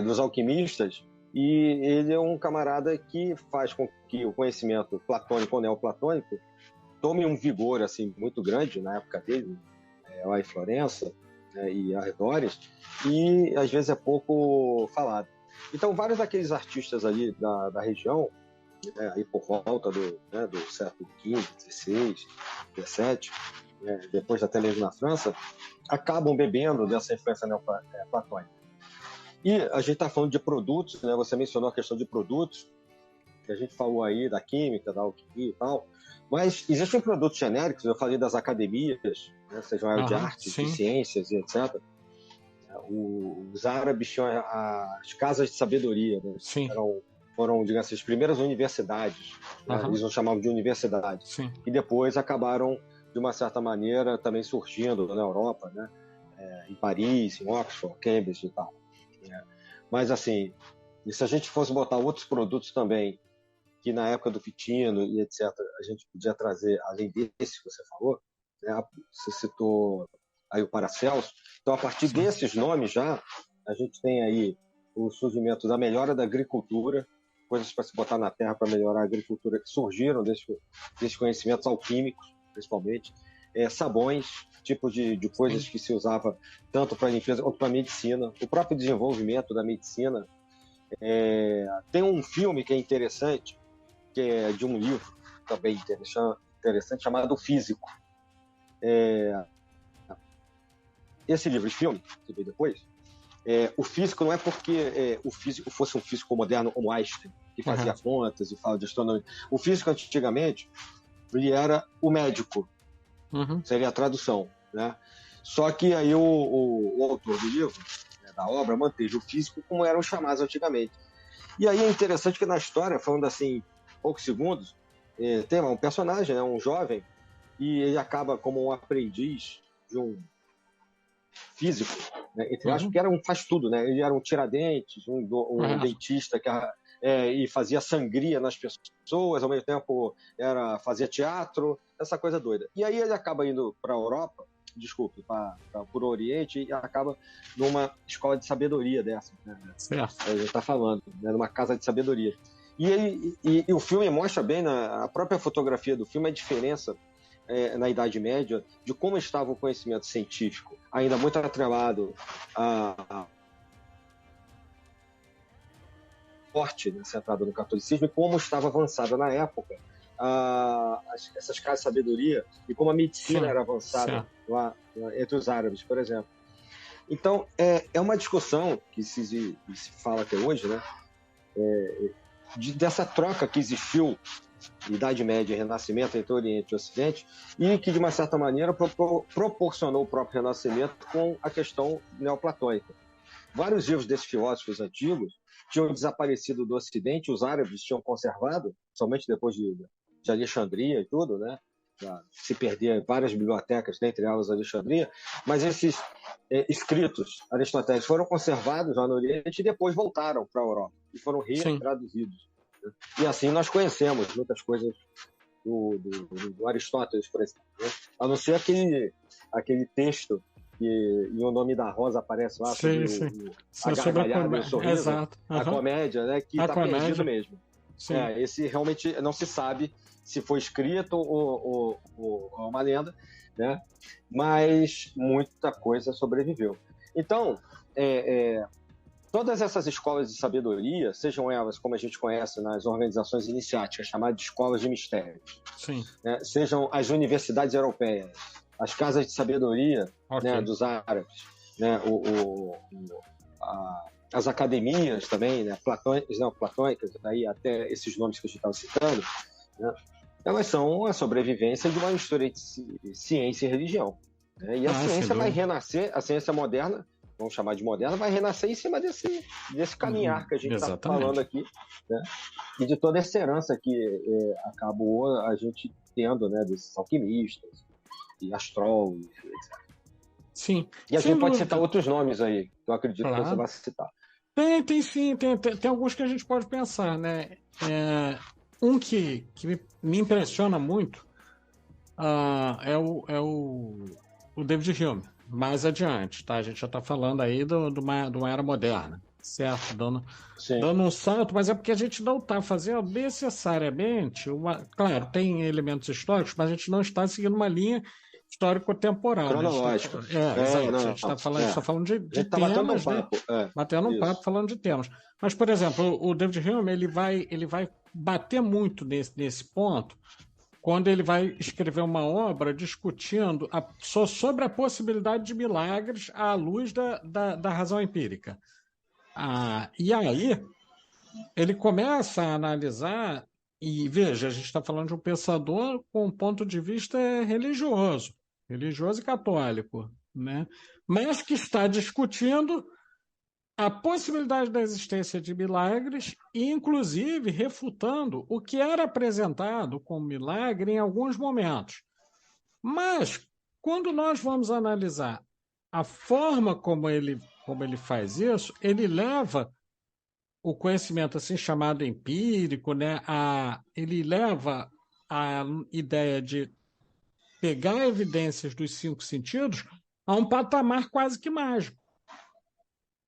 dos alquimistas, e ele é um camarada que faz com que o conhecimento platônico ou neoplatônico tome um vigor assim muito grande na época dele, lá em Florença, e arredores, e às vezes é pouco falado. Então, vários daqueles artistas ali da região, aí por volta do século XV, XVI, XVII, depois até mesmo na França, acabam bebendo dessa influência neoplatônica. E a gente está falando de produtos, né? Você mencionou a questão de produtos, que a gente falou aí da química, da alquimia e tal, mas existem produtos genéricos, eu falei das academias, né, sejam elas de artes, sim, de ciências e etc. Os árabes tinham as casas de sabedoria, né? Foram, digamos assim, as primeiras universidades, né? Eles não chamavam de universidade, e depois acabaram, de uma certa maneira, também surgindo na Europa, né? Em Paris, em Oxford, Cambridge e tal. Mas, assim, e se a gente fosse botar outros produtos também, que na época do Ficino e etc., a gente podia trazer, além desse que você falou, né? Você citou aí o Paracelso. Então, a partir desses nomes já, a gente tem aí o surgimento da melhora da agricultura, coisas para se botar na terra para melhorar a agricultura que surgiram desses conhecimentos alquímicos, principalmente. Sabões, tipos de coisas que se usava tanto para limpeza quanto para medicina. O próprio desenvolvimento da medicina. Tem um filme que é interessante, que é de um livro também interessante, chamado O Físico. Esse livro, esse filme, que veio depois, o físico não é porque o físico fosse um físico moderno como Einstein, que fazia contas e fala de astronomia. O físico, antigamente, ele era o médico, seria a tradução, né? Só que aí o autor do livro, da obra, manteve o físico como eram chamados antigamente. E aí é interessante que na história, falando assim, poucos segundos, tem um personagem, um jovem, e ele acaba como um aprendiz de um físico, né, entre aspas, que faz tudo, né? Ele era um tiradentes, um dentista e fazia sangria nas pessoas, ao mesmo tempo fazia teatro, essa coisa doida. E aí ele acaba indo para a Europa, para o Oriente, e acaba numa escola de sabedoria dessa, né? A gente está falando, né? Numa casa de sabedoria. E o filme mostra bem, a própria fotografia do filme, a diferença na Idade Média de como estava o conhecimento científico, ainda muito atrelado a forte, né, centrado no catolicismo, e como estava avançada na época essas casas de sabedoria e como a medicina era avançada lá entre os árabes, por exemplo. Então, é uma discussão que se fala até hoje, né, dessa troca que existiu Idade Média e Renascimento entre Oriente e Ocidente, e que, de uma certa maneira, proporcionou o próprio Renascimento com a questão neoplatônica. Vários livros desses filósofos antigos tinham desaparecido do Ocidente, os árabes tinham conservado, somente depois de Alexandria e tudo, né? Se perdia várias bibliotecas, dentre elas Alexandria, mas esses escritos aristotélicos foram conservados lá no Oriente e depois voltaram para a Europa e foram retraduzidos. E assim nós conhecemos muitas coisas do Aristóteles, por exemplo, né? A não ser aquele texto e o nome da Rosa aparece lá, a gargalhada e o sorriso, a comédia, né, que está perdido mesmo. Esse realmente não se sabe se foi escrito ou uma lenda, né? Mas muita coisa sobreviveu. Então, todas essas escolas de sabedoria, sejam elas como a gente conhece nas organizações iniciáticas, chamadas de escolas de mistério, né? Sejam as universidades europeias, as casas de sabedoria, Ok. né, dos árabes, né, as academias também, né, platônicas, aí até esses nomes que a gente estava citando, né, elas são a sobrevivência de uma mistura de ciência e religião. Né, e a ciência vai renascer, a ciência moderna, vamos chamar de moderna, vai renascer em cima desse caminhar que a gente está falando aqui, né, e de toda essa herança que acabou a gente tendo, né, desses alquimistas e astrólogos, etc. Sim. E a gente pode citar outros nomes aí, que eu acredito que você vai citar. Tem sim, tem alguns que a gente pode pensar, né? Um que me impressiona muito é o David Hume, mais adiante, tá? A gente já está falando aí de uma era moderna, certo? Dando um salto, mas é porque a gente não está fazendo necessariamente claro, tem elementos históricos, mas a gente não está seguindo uma linha histórico-temporal. Cronológico. Exato. A gente está falando de temas, né? Batendo um papo falando de temas. Mas, por exemplo, o David Hume ele vai bater muito nesse ponto quando ele vai escrever uma obra discutindo sobre a possibilidade de milagres à luz da razão empírica. E aí ele começa a analisar, e veja, a gente está falando de um pensador com um ponto de vista religioso e católico, né? Mas que está discutindo a possibilidade da existência de milagres e, inclusive, refutando o que era apresentado como milagre em alguns momentos. Mas, quando nós vamos analisar a forma como ele faz isso, ele leva o conhecimento assim chamado empírico, né? Ele leva a ideia de pegar evidências dos 5 sentidos a um patamar quase que mágico.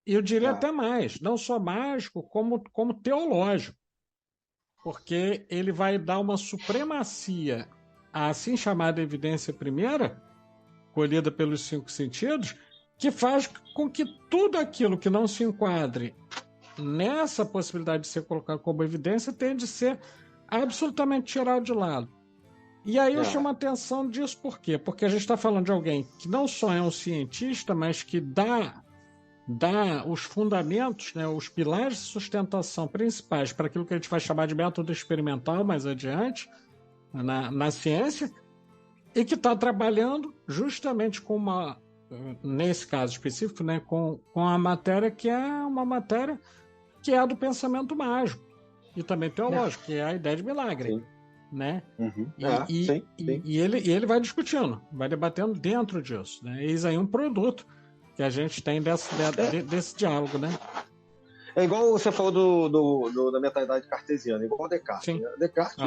E eu diria até mais, não só mágico, como teológico. Porque ele vai dar uma supremacia à assim chamada evidência primeira, colhida pelos 5 sentidos, que faz com que tudo aquilo que não se enquadre nessa possibilidade de ser colocado como evidência tende a ser absolutamente tirado de lado. E aí eu chamo a atenção disso por quê? Porque a gente está falando de alguém que não só é um cientista, mas que dá os fundamentos, né, os pilares de sustentação principais para aquilo que a gente vai chamar de método experimental mais adiante na ciência, e que está trabalhando justamente com nesse caso específico, né, com a matéria que é uma matéria que é a do pensamento mágico e também teológico, que é a ideia de milagre. Sim. Né? Uhum. E ele vai discutindo, vai debatendo dentro disso. Né? Eis aí um produto que a gente tem desse diálogo. Né? É igual você falou da mentalidade cartesiana, igual Descartes. Sim. Né? Descartes,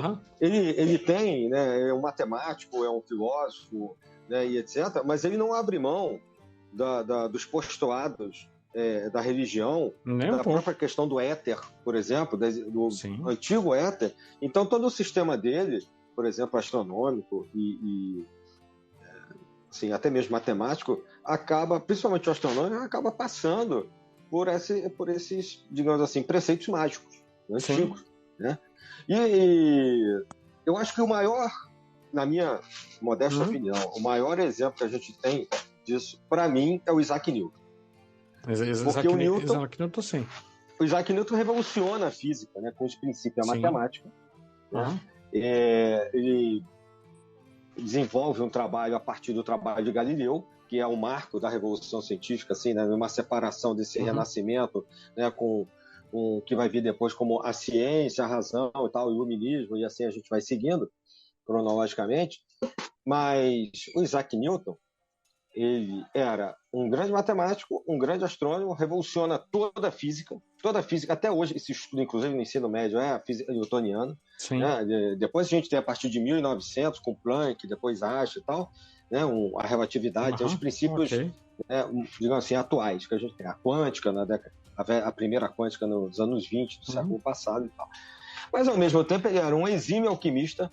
ele tem, né, é um matemático, é um filósofo, né, e etc., mas ele não abre mão dos postulados da religião, da própria questão do éter, por exemplo, do antigo éter. Então, todo o sistema dele, por exemplo, astronômico e assim, até mesmo matemático, principalmente o astronômico, acaba passando por esses, digamos assim, preceitos mágicos, antigos. Né? E eu acho que o maior, na minha modesta opinião, o maior exemplo que a gente tem disso, para mim, é o Isaac Newton. Porque o Isaac Newton revoluciona a física, né, com os princípios da matemática. Né? Ele desenvolve um trabalho a partir do trabalho de Galileu, que é o marco da revolução científica, assim, né, uma separação desse renascimento, né, com o que vai vir depois como a ciência, a razão e tal, o iluminismo, e assim a gente vai seguindo cronologicamente. Mas o Isaac Newton, ele era um grande matemático, um grande astrônomo, revoluciona toda a física, até hoje se estuda, inclusive no ensino médio, é a física newtoniana. Né? Depois a gente tem a partir de 1900, com Planck, depois Einstein e tal, né? A relatividade, os princípios, né, digamos assim, atuais, que a gente tem. A quântica, a primeira quântica nos anos 20 do século passado e tal. Mas, ao mesmo tempo, ele era um exímio alquimista,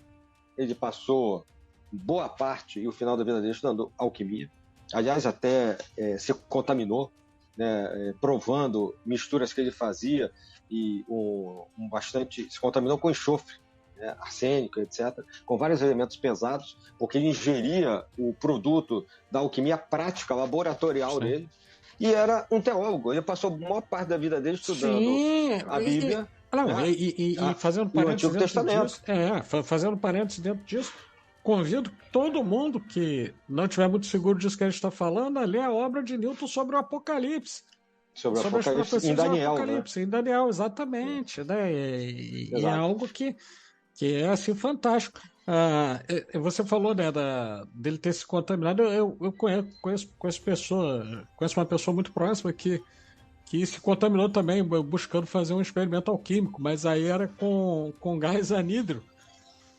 ele passou boa parte e o final da vida dele estudando alquimia. Aliás, até se contaminou, né, provando misturas que ele fazia e se contaminou com enxofre, arsênico, etc., com vários elementos pesados, porque ele ingeria o produto da alquimia prática, laboratorial dele, e era um teólogo. Ele passou a maior parte da vida dele estudando a Bíblia. E fazendo parênteses dentro disso, fazendo parênteses dentro disso, convido todo mundo que não estiver muito seguro disso que a gente está falando a ler a obra de Newton sobre o Apocalipse. Sobre as profecias em Daniel, Apocalipse, em Daniel, exatamente. Né? E é algo que é assim fantástico. Você falou, né, dele ter se contaminado. Eu conheço uma pessoa muito próxima que se contaminou também, buscando fazer um experimento alquímico, mas aí era com gás anídrio,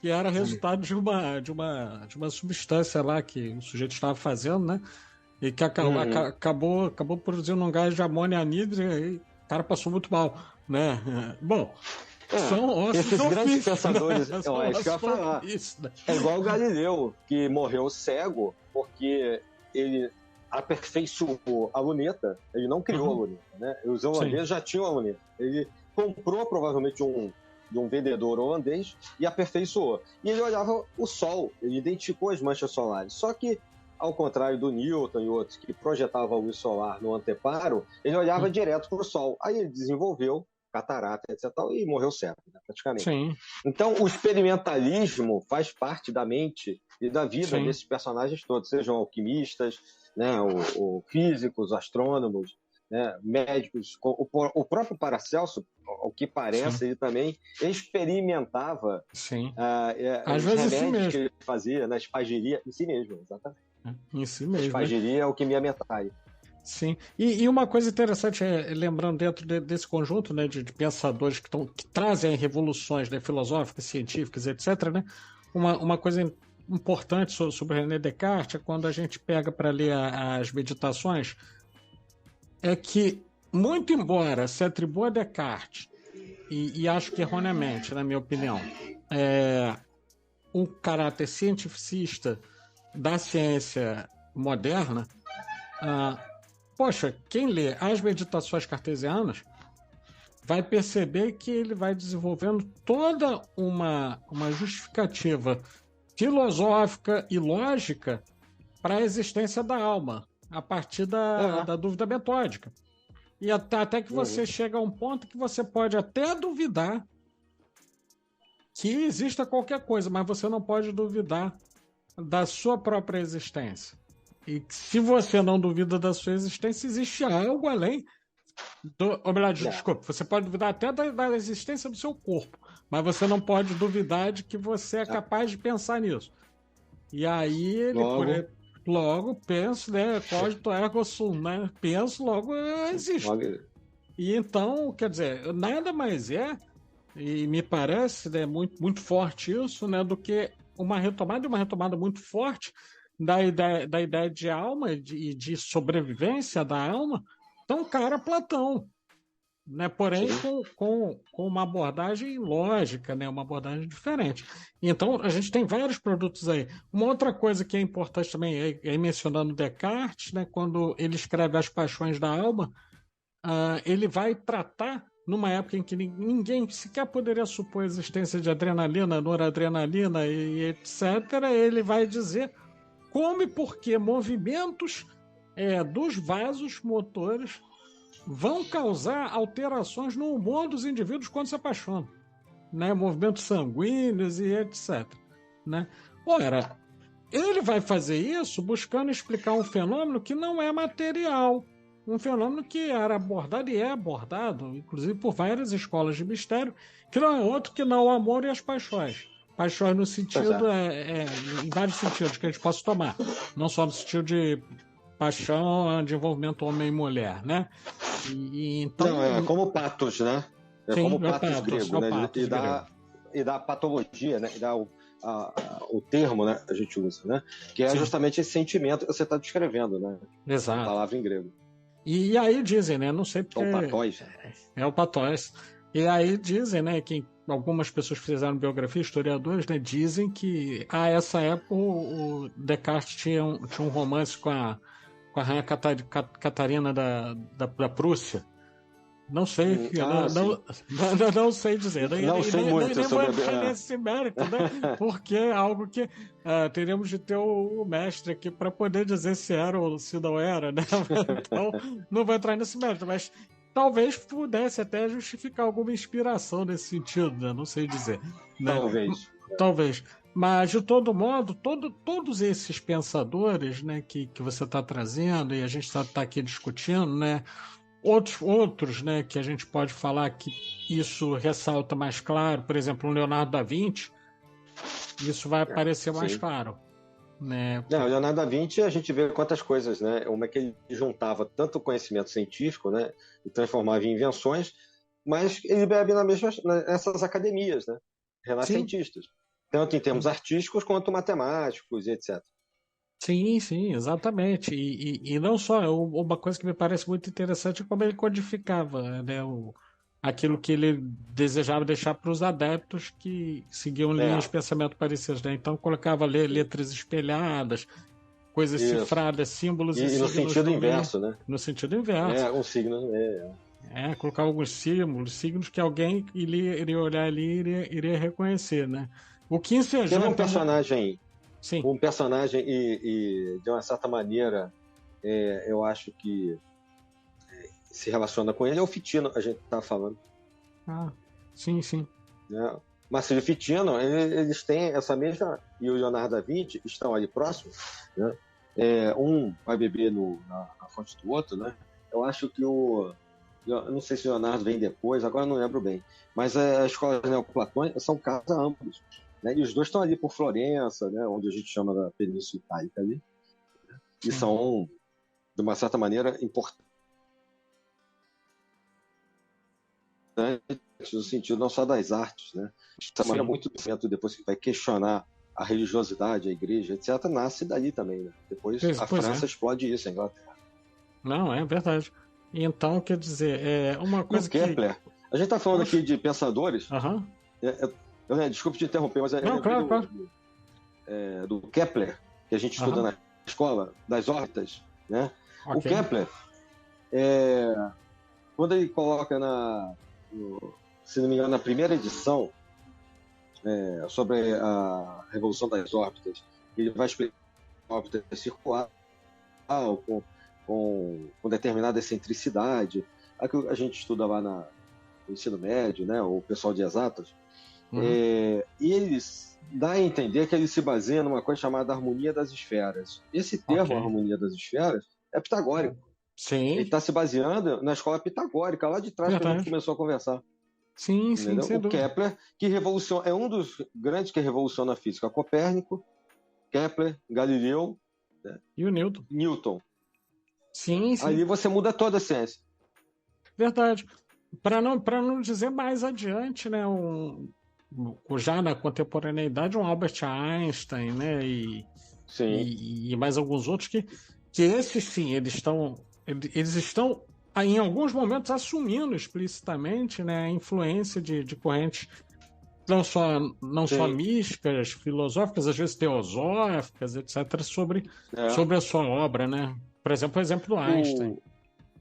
que era resultado de uma substância lá que o sujeito estava fazendo, né? E que acabou produzindo um gás de amônia anidro, e aí o cara passou muito mal, né? Bom, são ossos esses grandes pensadores, né? isso que eu ia falar. É igual o Galileu, que morreu cego porque ele aperfeiçoou a luneta, ele não criou a luneta, né? Os holandeses já tinham a luneta. Ele comprou provavelmente de um vendedor holandês e aperfeiçoou. E ele olhava o Sol, ele identificou as manchas solares. Só que, ao contrário do Newton e outros que projetavam a luz solar no anteparo, ele olhava direto para o Sol. Aí ele desenvolveu catarata, etc. E morreu cego, né, praticamente. Sim. Então, o experimentalismo faz parte da mente e da vida desses personagens todos, sejam alquimistas, né, ou físicos, astrônomos, né, médicos. O próprio Paracelso, ao que parece, ele também experimentava os remédios que ele fazia na espagiria em si mesmo, exatamente. Em si mesmo. Espagiria, alquimia metálica. Sim. E uma coisa interessante, lembrando dentro desse conjunto, né, de pensadores que trazem revoluções, né, filosóficas, científicas, etc., né, uma coisa importante sobre René Descartes é quando a gente pega para ler as meditações, é que, muito embora se atribua a Descartes, e acho que erroneamente, na minha opinião, um caráter cientificista da ciência moderna, poxa, quem lê as meditações cartesianas vai perceber que ele vai desenvolvendo toda uma justificativa filosófica e lógica para a existência da alma, a partir da dúvida metódica. E até que você chega a um ponto que você pode até duvidar que exista qualquer coisa, mas você não pode duvidar da sua própria existência. E se você não duvida da sua existência, existe algo além desculpa, você pode duvidar até da existência do seu corpo, mas você não pode duvidar de que você é capaz de pensar nisso. E aí ele logo penso, né? Cogito ergo sum, né? Penso, logo existe. E então, quer dizer, nada mais e me parece, né, muito, muito forte isso, né, do que uma retomada muito forte da ideia de alma e de sobrevivência da alma, tão cara a Platão, né? Porém com uma abordagem lógica, né? Uma abordagem diferente. Então a gente tem vários produtos aí. Uma outra coisa que é importante também, mencionando Descartes, né? Quando ele escreve As Paixões da Alma, ele vai tratar numa época em que ninguém sequer poderia supor a existência de adrenalina, noradrenalina e etc. Ele vai dizer como e por que movimentos dos vasos motores vão causar alterações no humor dos indivíduos quando se apaixonam, né? Movimentos sanguíneos e etc. Né? Ora, ele vai fazer isso buscando explicar um fenômeno que não é material, um fenômeno que era abordado e é abordado, inclusive por várias escolas de mistério, que não é outro que não o amor e as paixões. Paixões no sentido, em vários sentidos que a gente possa tomar, não só no sentido de paixão de envolvimento homem e mulher, né? Então, não, é como patos, né? Sim, como patos patos, grego, né? E dá patologia, né? E dá o termo, né? A gente usa, né? Que é justamente esse sentimento que você está descrevendo, né? Exato. A palavra em grego. E aí dizem, né? Não sei porque... É o patóis. É o patóis. E aí dizem, né? Que algumas pessoas que fizeram biografia, historiadores, né? Dizem que a essa época o Descartes tinha um romance com a rainha Catarina da Prússia, Não sei, não sei dizer. Não sei muito nem vou sobre entrar nesse mérito, né? Porque é algo que teríamos de ter o mestre aqui para poder dizer se era ou se não era, né? Então, não vou entrar nesse mérito, mas talvez pudesse até justificar alguma inspiração nesse sentido, né? Não sei dizer. Né? Talvez. Mas, de todo modo, todos esses pensadores, né, que você está trazendo e a gente está aqui discutindo, né? Outros, né, que a gente pode falar que isso ressalta mais claro, por exemplo, o Leonardo da Vinci, isso vai aparecer mais claro. Né? O Leonardo da Vinci, a gente vê quantas coisas, né? Como é que ele juntava tanto conhecimento científico, né, e transformava em invenções, mas ele bebe nessas academias, né, renascentistas, tanto em termos artísticos quanto matemáticos e etc. Sim, exatamente. E não só, uma coisa que me parece muito interessante é como ele codificava, né, aquilo que ele desejava deixar para os adeptos que seguiam linhas de pensamento parecidas. Né? Então colocava letras espelhadas, coisas cifradas, símbolos e no sentido inverso, né? No sentido inverso. Um signo. Colocava alguns símbolos, signos que alguém iria olhar ali e iria reconhecer, né? O que ensejou... Tem um personagem... Sim. Um personagem e de uma certa maneira, eu acho que se relaciona com ele, é o Fitino, a gente está falando. Sim. Marcílio Fitino, eles têm essa mesma... E o Leonardo da Vinci estão ali próximos, né? Um vai beber na fonte do outro, né? Eu acho que eu não sei se o Leonardo vem depois, agora não lembro bem, mas as escolas neoplatônicas são casa ambos. Né? E os dois estão ali por Florença, né? Onde a gente chama da Península Itálica ali, né? E são, de uma certa maneira, importantes no sentido não só das artes, né? De maneira muito diferente, depois que vai questionar a religiosidade, a igreja, etc., nasce dali também, né? Depois a França explode isso, a Inglaterra. Não, é verdade. Então, quer dizer, uma coisa que... Kepler, a gente está falando aqui de pensadores... Desculpe te interromper, mas claro. Do Kepler, que a gente estuda na escola, das órbitas, né? O Kepler, quando ele coloca se não me engano, na primeira edição, sobre a revolução das órbitas, ele vai explicar a órbita circular com determinada excentricidade, a gente estuda lá no ensino médio, né? O pessoal de exatas. E eles dá a entender que ele se baseia numa coisa chamada harmonia das esferas. Esse termo, harmonia das esferas, é pitagórico. Sim. Ele está se baseando na escola pitagórica, lá de trás, que a gente começou a conversar. Sim, o Kepler, que é um dos grandes que revoluciona a física. Copérnico, Kepler, Galileu, né? E o Newton. Sim. Ali você muda toda a ciência. Verdade. Para não dizer mais adiante, né? Já na contemporaneidade, um Albert Einstein, né? E mais alguns outros que esses sim, eles estão em alguns momentos assumindo explicitamente, né, a influência de correntes não só místicas, filosóficas, às vezes teosóficas, etc., sobre a sua obra, né? Por exemplo, o exemplo do Einstein.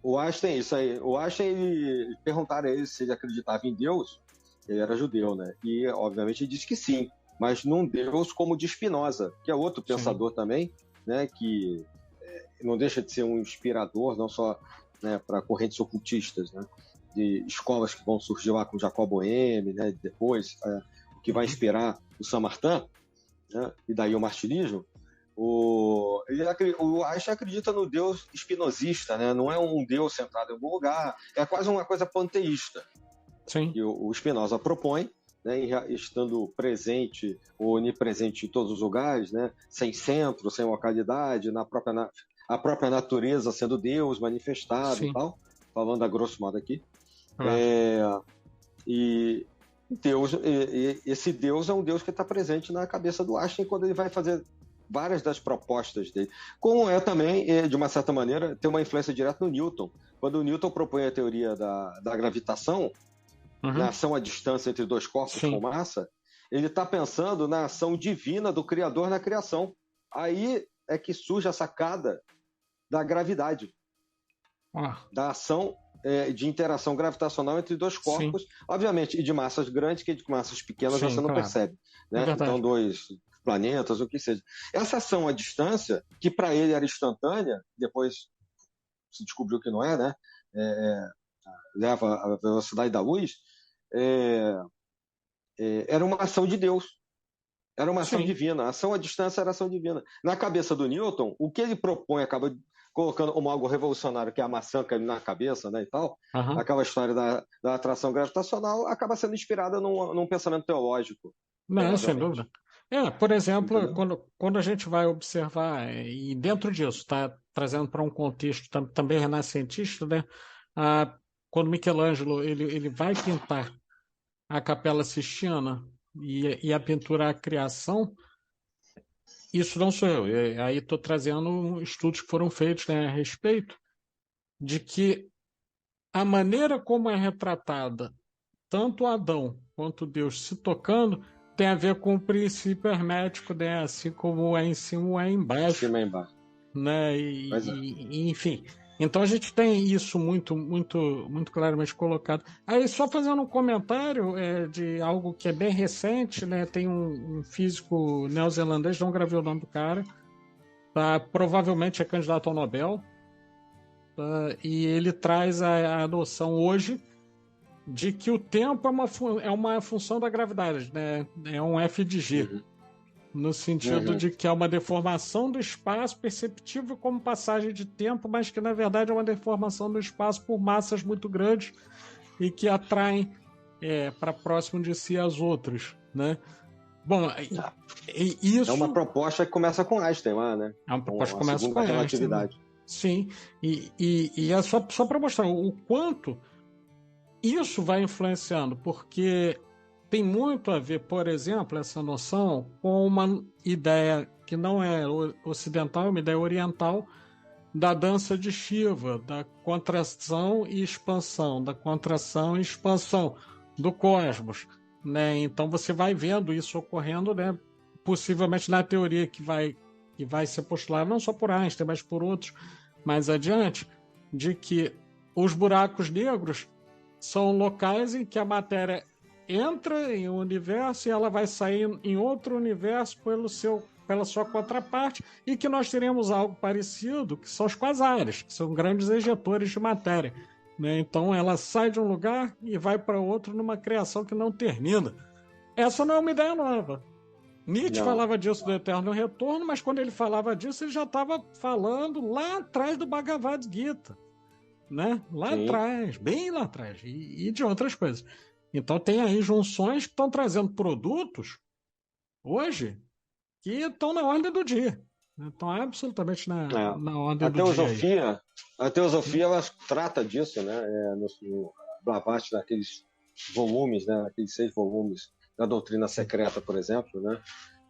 O Einstein, isso aí. O Einstein, perguntaram a ele se ele acreditava em Deus. Ele era judeu, né? E, obviamente, ele disse que sim, mas num Deus como o de Spinoza, que é outro pensador também, né? Que não deixa de ser um inspirador, não só, né, para correntes ocultistas, né? De escolas que vão surgir lá com Jacob Boehme, né? Depois, o que vai inspirar o Saint-Martin, né? E daí o martirismo. O Einstein acredita no Deus espinosista, né? Não é um Deus centrado em algum lugar, é quase uma coisa panteísta. Sim. Que o Spinoza propõe, né, estando presente ou onipresente em todos os lugares, né, sem centro, sem localidade, a própria natureza sendo Deus manifestado e tal, falando a grosso modo aqui. E esse Deus é um Deus que está presente na cabeça do Einstein quando ele vai fazer várias das propostas dele. Como também, de uma certa maneira, tem uma influência direta no Newton. Quando o Newton propõe a teoria da gravitação, na ação à distância entre dois corpos com massa, ele está pensando na ação divina do Criador na criação. Aí é que surge a sacada da gravidade, da ação de interação gravitacional entre dois corpos, sim, obviamente, e de massas grandes, que de massas pequenas, sim, você não percebe. Né? Então, dois planetas, o que seja. Essa ação à distância, que para ele era instantânea, depois se descobriu que não é, né? Leva a velocidade da luz, era uma ação de Deus. Era uma ação, sim, divina. A ação à distância era ação divina. Na cabeça do Newton, o que ele propõe, acaba colocando como algo revolucionário, que é a maçã caindo na cabeça, né, e tal, aquela história da atração gravitacional, acaba sendo inspirada num pensamento teológico. Não, sem dúvida. Por exemplo, quando a gente vai observar, e dentro disso, tá trazendo para um contexto também renascentista, né, quando Michelangelo ele vai pintar a Capela Sistina e a pintura A Criação, isso não sou eu. Aí estou trazendo estudos que foram feitos, né, a respeito de que a maneira como é retratada tanto Adão quanto Deus se tocando tem a ver com o princípio hermético, né? Assim como é em cima, é embaixo. Cima é embaixo. Né? Enfim. Então a gente tem isso muito claramente colocado. Aí só fazendo um comentário de algo que é bem recente, né? Tem um físico neozelandês, não gravei o nome do cara, provavelmente é candidato ao Nobel, e ele traz a noção hoje de que o tempo é uma função da gravidade, né? É um F de G, no sentido de que é uma deformação do espaço perceptível como passagem de tempo, mas que na verdade é uma deformação do espaço por massas muito grandes e que atraem para próximo de si as outras, né? Bom, isso... É uma proposta que começa com Einstein lá, né? É uma proposta que começa com Einstein. Né? Sim, e é só para mostrar o quanto isso vai influenciando, porque tem muito a ver, por exemplo, essa noção com uma ideia que não é ocidental, é uma ideia oriental, da dança de Shiva, da contração e expansão, da contração e expansão do cosmos. Né? Então você vai vendo isso ocorrendo, né? Possivelmente na teoria que vai ser postulada, não só por Einstein, mas por outros mais adiante, de que os buracos negros são locais em que a matéria entra em um universo e ela vai sair em outro universo pela sua contraparte, e que nós teremos algo parecido, que são os quasares, que são grandes ejetores de matéria. Né? Então ela sai de um lugar e vai para outro numa criação que não termina. Essa não é uma ideia nova. Nietzsche falava disso do eterno retorno, mas quando ele falava disso, ele já estava falando lá atrás do Bhagavad Gita. Né? Lá atrás, bem lá atrás, e de outras coisas. Então tem aí junções que estão trazendo produtos hoje que estão na ordem do dia. Estão absolutamente na ordem do dia. A teosofia ela trata disso, né? No Blavatsky, naqueles volumes, né? Aqueles 6 volumes da doutrina secreta, por exemplo, né?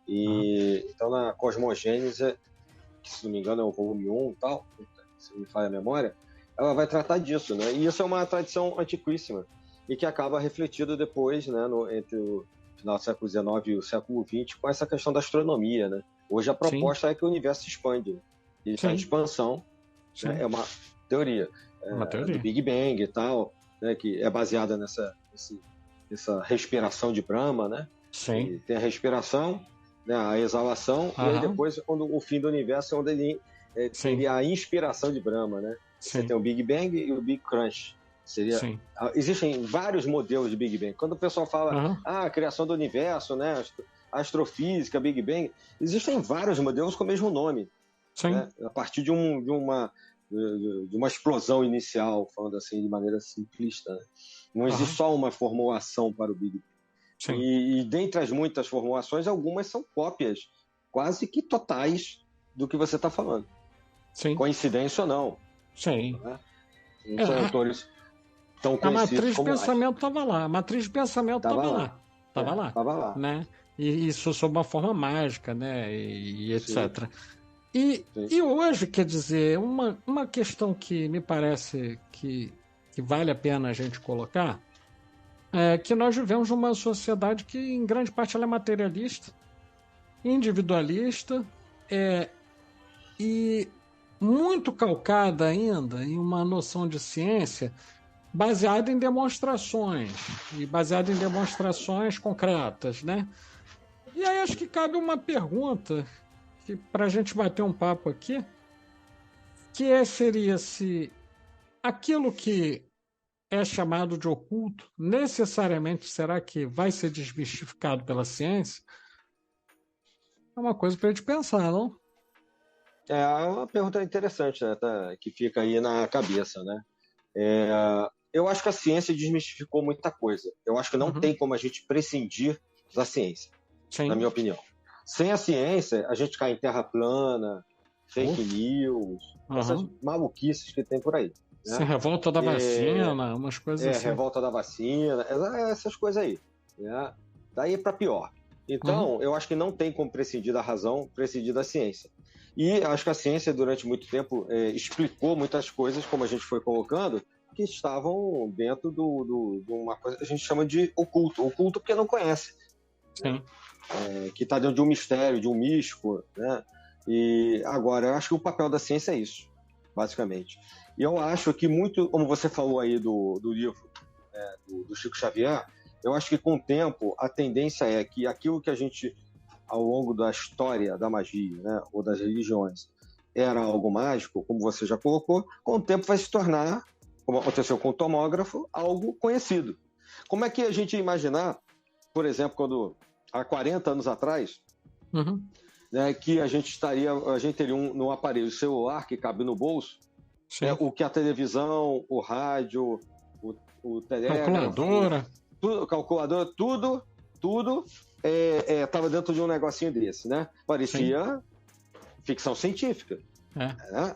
Então na Cosmogênese, que se não me engano é o volume 1 e tal, se me falha a memória, ela vai tratar disso, né? E isso é uma tradição antiquíssima e que acaba refletido depois, né, entre o final do século XIX e o século XX, com essa questão da astronomia, né? Hoje a proposta é que o universo se expande. Né? E essa expansão, né, é uma teoria, do Big Bang e tal, né, que é baseada nessa respiração de Brahma, né? E tem a respiração, né, a exalação, e aí depois, quando o fim do universo é onde ele teria a inspiração de Brahma, né? Você tem o Big Bang e o Big Crunch. Existem vários modelos de Big Bang. Quando o pessoal fala a criação do universo, né, astrofísica, Big Bang, existem vários modelos com o mesmo nome. Né, a partir de uma explosão inicial, falando assim de maneira simplista. Né? Não existe só uma formulação para o Big Bang. E dentre as muitas formulações, algumas são cópias quase que totais do que você está falando. Coincidência ou não. Né? Não são autores tão conhecidos. A matriz de pensamento estava lá. A matriz de pensamento estava lá. Estava lá. Né? E isso sob uma forma mágica, né? E etc. E hoje, quer dizer, uma questão que me parece que vale a pena a gente colocar é que nós vivemos numa sociedade que, em grande parte, ela é materialista, individualista, e muito calcada ainda em uma noção de ciência baseada em demonstrações, e baseada em demonstrações concretas, né? E aí acho que cabe uma pergunta, para a gente bater um papo aqui, seria se aquilo que é chamado de oculto, necessariamente será que vai ser desmistificado pela ciência? É uma coisa para a gente pensar, não? É uma pergunta interessante, né, que fica aí na cabeça, né? Eu acho que a ciência desmistificou muita coisa. Eu acho que não tem como a gente prescindir da ciência, na minha opinião. Sem a ciência, a gente cai em terra plana, fake news, essas maluquices que tem por aí. Né? Revolta da vacina, umas coisas assim. Revolta da vacina, essas coisas aí. Né? Daí para pior. Então, eu acho que não tem como prescindir da razão, prescindir da ciência. E acho que a ciência, durante muito tempo, explicou muitas coisas, como a gente foi colocando, que estavam dentro de uma coisa que a gente chama de oculto. Oculto porque não conhece. Sim. Que está dentro de um mistério, de um místico. Né? E agora, eu acho que o papel da ciência é isso, basicamente. E eu acho que muito, como você falou aí do livro do Chico Xavier, eu acho que com o tempo a tendência é que aquilo que a gente, ao longo da história da magia, né, ou das religiões, era algo mágico, como você já colocou, com o tempo vai se tornar, como aconteceu com o tomógrafo, algo conhecido. Como é que a gente ia imaginar, por exemplo, quando há 40 anos atrás, né, que a gente teria no aparelho celular que cabe no bolso, o que a televisão, o rádio, o telégrafo, calculadora, tudo estava dentro de um negocinho desse, né? Parecia ficção científica.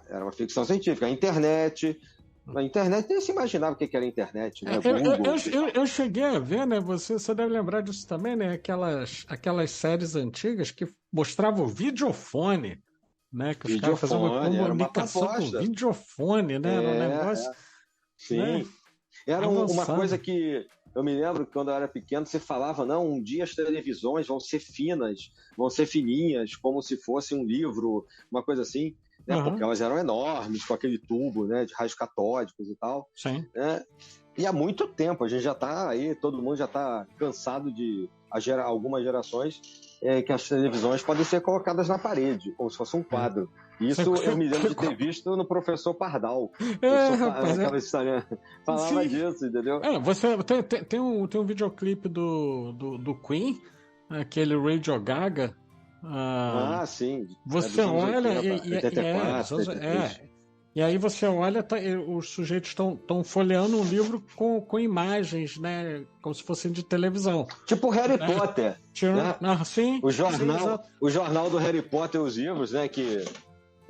Era uma ficção científica. A internet nem se imaginava o que era a internet, né? Eu cheguei a ver, né? Você deve lembrar disso também, né? Aquelas séries antigas que mostravam o videofone, né? Que os caras faziam uma comunicação com videofone, né? Era um negócio. Sim. Né? Era uma coisa que eu me lembro que quando eu era pequeno você falava, não, um dia as televisões vão ser finas, vão ser fininhas, como se fosse um livro, uma coisa assim, né? Porque elas eram enormes, com aquele tubo, né, de raios catódicos e tal. Sim. Né? E há muito tempo, a gente já está aí, todo mundo já está cansado de algumas gerações que as televisões podem ser colocadas na parede, como se fosse um quadro. Isso eu me lembro de ter visto no Professor Pardal. Aquela história falava disso, entendeu? Você tem um videoclipe do Queen, aquele Radio Gaga. Sim. Você olha 84, e aí você olha, os sujeitos estão folheando um livro com imagens, né? Como se fossem de televisão. Tipo Harry Potter. Né? Sim. O jornal do Harry Potter, os livros, né? Que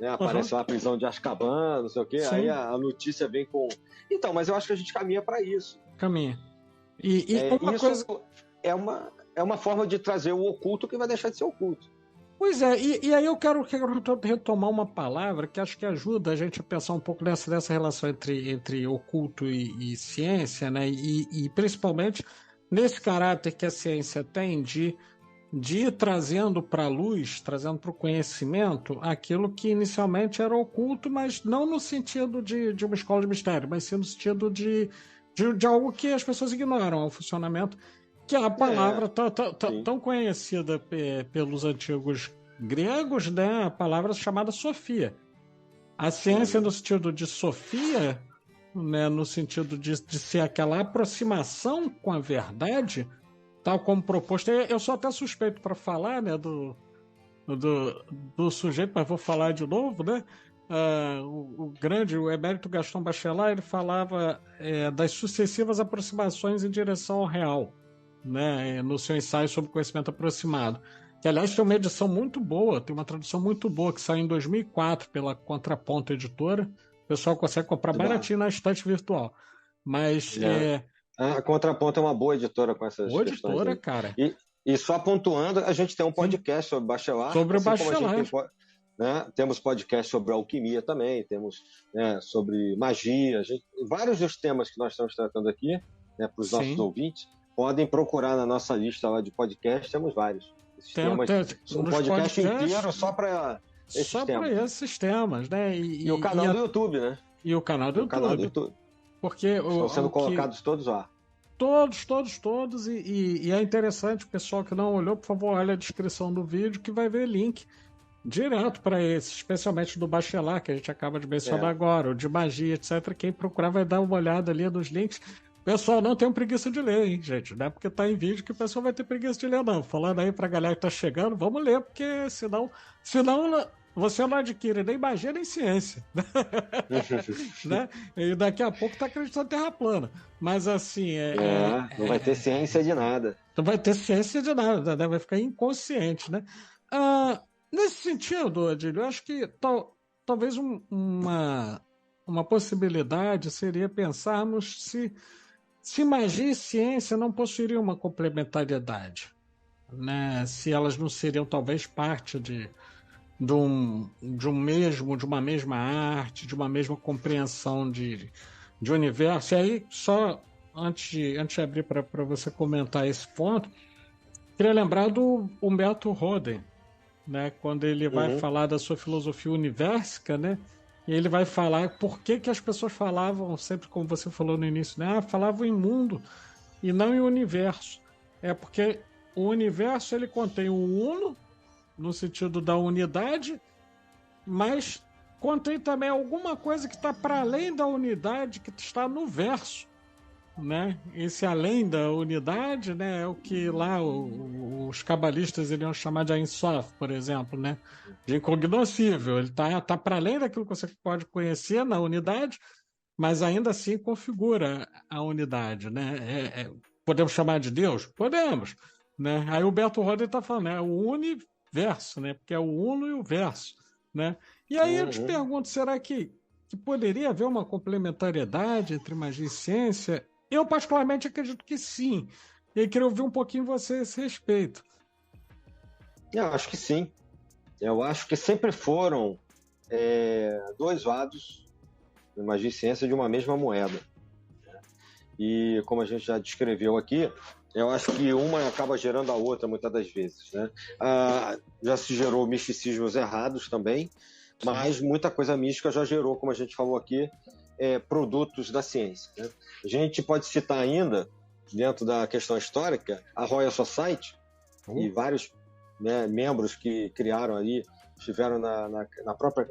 aparece lá a prisão de Azkaban, não sei o quê. Sim. Aí a notícia vem com... Então, mas eu acho que a gente caminha para isso. Caminha. E uma isso coisa... é uma forma de trazer o oculto que vai deixar de ser oculto. Pois é, e aí eu quero retomar uma palavra que acho que ajuda a gente a pensar um pouco dessa relação entre oculto e ciência, né? E principalmente nesse caráter que a ciência tem de ir trazendo para a luz, trazendo para o conhecimento aquilo que inicialmente era oculto, mas não no sentido de uma escola de mistério, mas sim no sentido de algo que as pessoas ignoram, o funcionamento, que é a palavra tão conhecida pelos antigos gregos, né? A palavra chamada Sofia. A ciência no sentido de Sofia, né? No sentido de ser aquela aproximação com a verdade, tal como proposto. Eu sou até suspeito para falar, né? Do sujeito, mas vou falar de novo, né? O emérito Gaston Bachelard, ele falava das sucessivas aproximações em direção ao real, né, no seu ensaio sobre conhecimento aproximado, que aliás tem uma edição muito boa, tem uma tradução muito boa que saiu em 2004 pela Contraponto Editora. O pessoal consegue comprar baratinho na estante virtual, mas a Contraponto é uma boa editora com essas boa questões editora, aí. cara. E só pontuando, a gente tem um podcast sobre Bachelard, sobre o Bachelard. Temos podcast sobre alquimia também, temos sobre magia, vários dos temas que nós estamos tratando aqui, né, para os nossos ouvintes, podem procurar na nossa lista lá de podcast, temos vários. Um podcast inteiro só para esses temas. Só para esses temas, né? E o canal do YouTube, né? E o canal do YouTube. Porque estão sendo colocados todos lá. Todos, e é interessante, o pessoal que não olhou, por favor, olha a descrição do vídeo que vai ver link direto para esse, especialmente do Bachelard, que a gente acaba de mencionar agora, o de magia, etc. Quem procurar vai dar uma olhada ali nos links. Pessoal, não tenham preguiça de ler, hein, gente? Não é porque tá em vídeo que o pessoal vai ter preguiça de ler, não. Falando aí pra galera que tá chegando, vamos ler, porque senão você não adquire nem magia nem ciência. Né? E daqui a pouco tá acreditando em terra plana. Mas assim. Não vai ter ciência de nada. Não vai ter ciência de nada, né? Vai ficar inconsciente, né? Nesse sentido, Adílio, eu acho que talvez uma possibilidade seria pensarmos se magia e ciência não possuiriam uma complementariedade, né? Se elas não seriam talvez parte de uma mesma arte, de uma mesma compreensão de universo. E aí, só antes de abrir para você comentar esse ponto, queria lembrar do Humberto Roden, né? Quando ele vai falar da sua filosofia universica, né? E ele vai falar por que as pessoas falavam, sempre como você falou no início, né? Falavam em mundo e não em universo. É porque o universo ele contém o uno, no sentido da unidade, mas contém também alguma coisa que está para além da unidade, que está no verso, né? Esse além da unidade, né, é o que lá os cabalistas iriam chamar de Ein Sof, por exemplo, né? De incognoscível. Ele tá para além daquilo que você pode conhecer na unidade, mas ainda assim configura a unidade, né? Podemos chamar de Deus? Podemos, né? Aí o Humberto Roden está falando, né? O universo, né? Porque é o uno e o verso, né? E aí eu te pergunto, será que poderia haver uma complementariedade entre magia e ciência? Eu particularmente acredito que sim. E eu queria ouvir um pouquinho você a esse respeito. Eu acho que sim. Eu acho que sempre foram dois lados, magia e ciência, de uma mesma moeda. E como a gente já descreveu aqui, eu acho que uma acaba gerando a outra muitas das vezes, né? Já se gerou misticismos errados também, mas muita coisa mística já gerou, como a gente falou aqui, produtos da ciência, né? A gente pode citar ainda, dentro da questão histórica, a Royal Society e vários, né, membros que criaram ali, estiveram na própria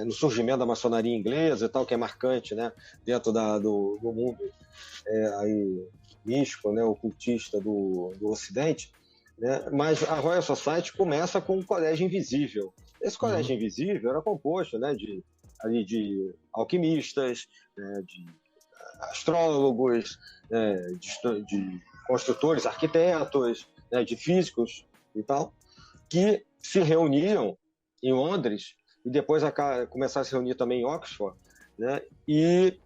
no surgimento da maçonaria inglesa e tal, que é marcante, né, dentro do mundo aí místico, né, ocultista do Ocidente, né? Mas a Royal Society começa com um colégio invisível. Esse colégio invisível era composto, né, de alquimistas, né, de astrólogos, né, de construtores, arquitetos, né, de físicos e tal, que se reuniam em Londres e depois começaram a se reunir também em Oxford, né, e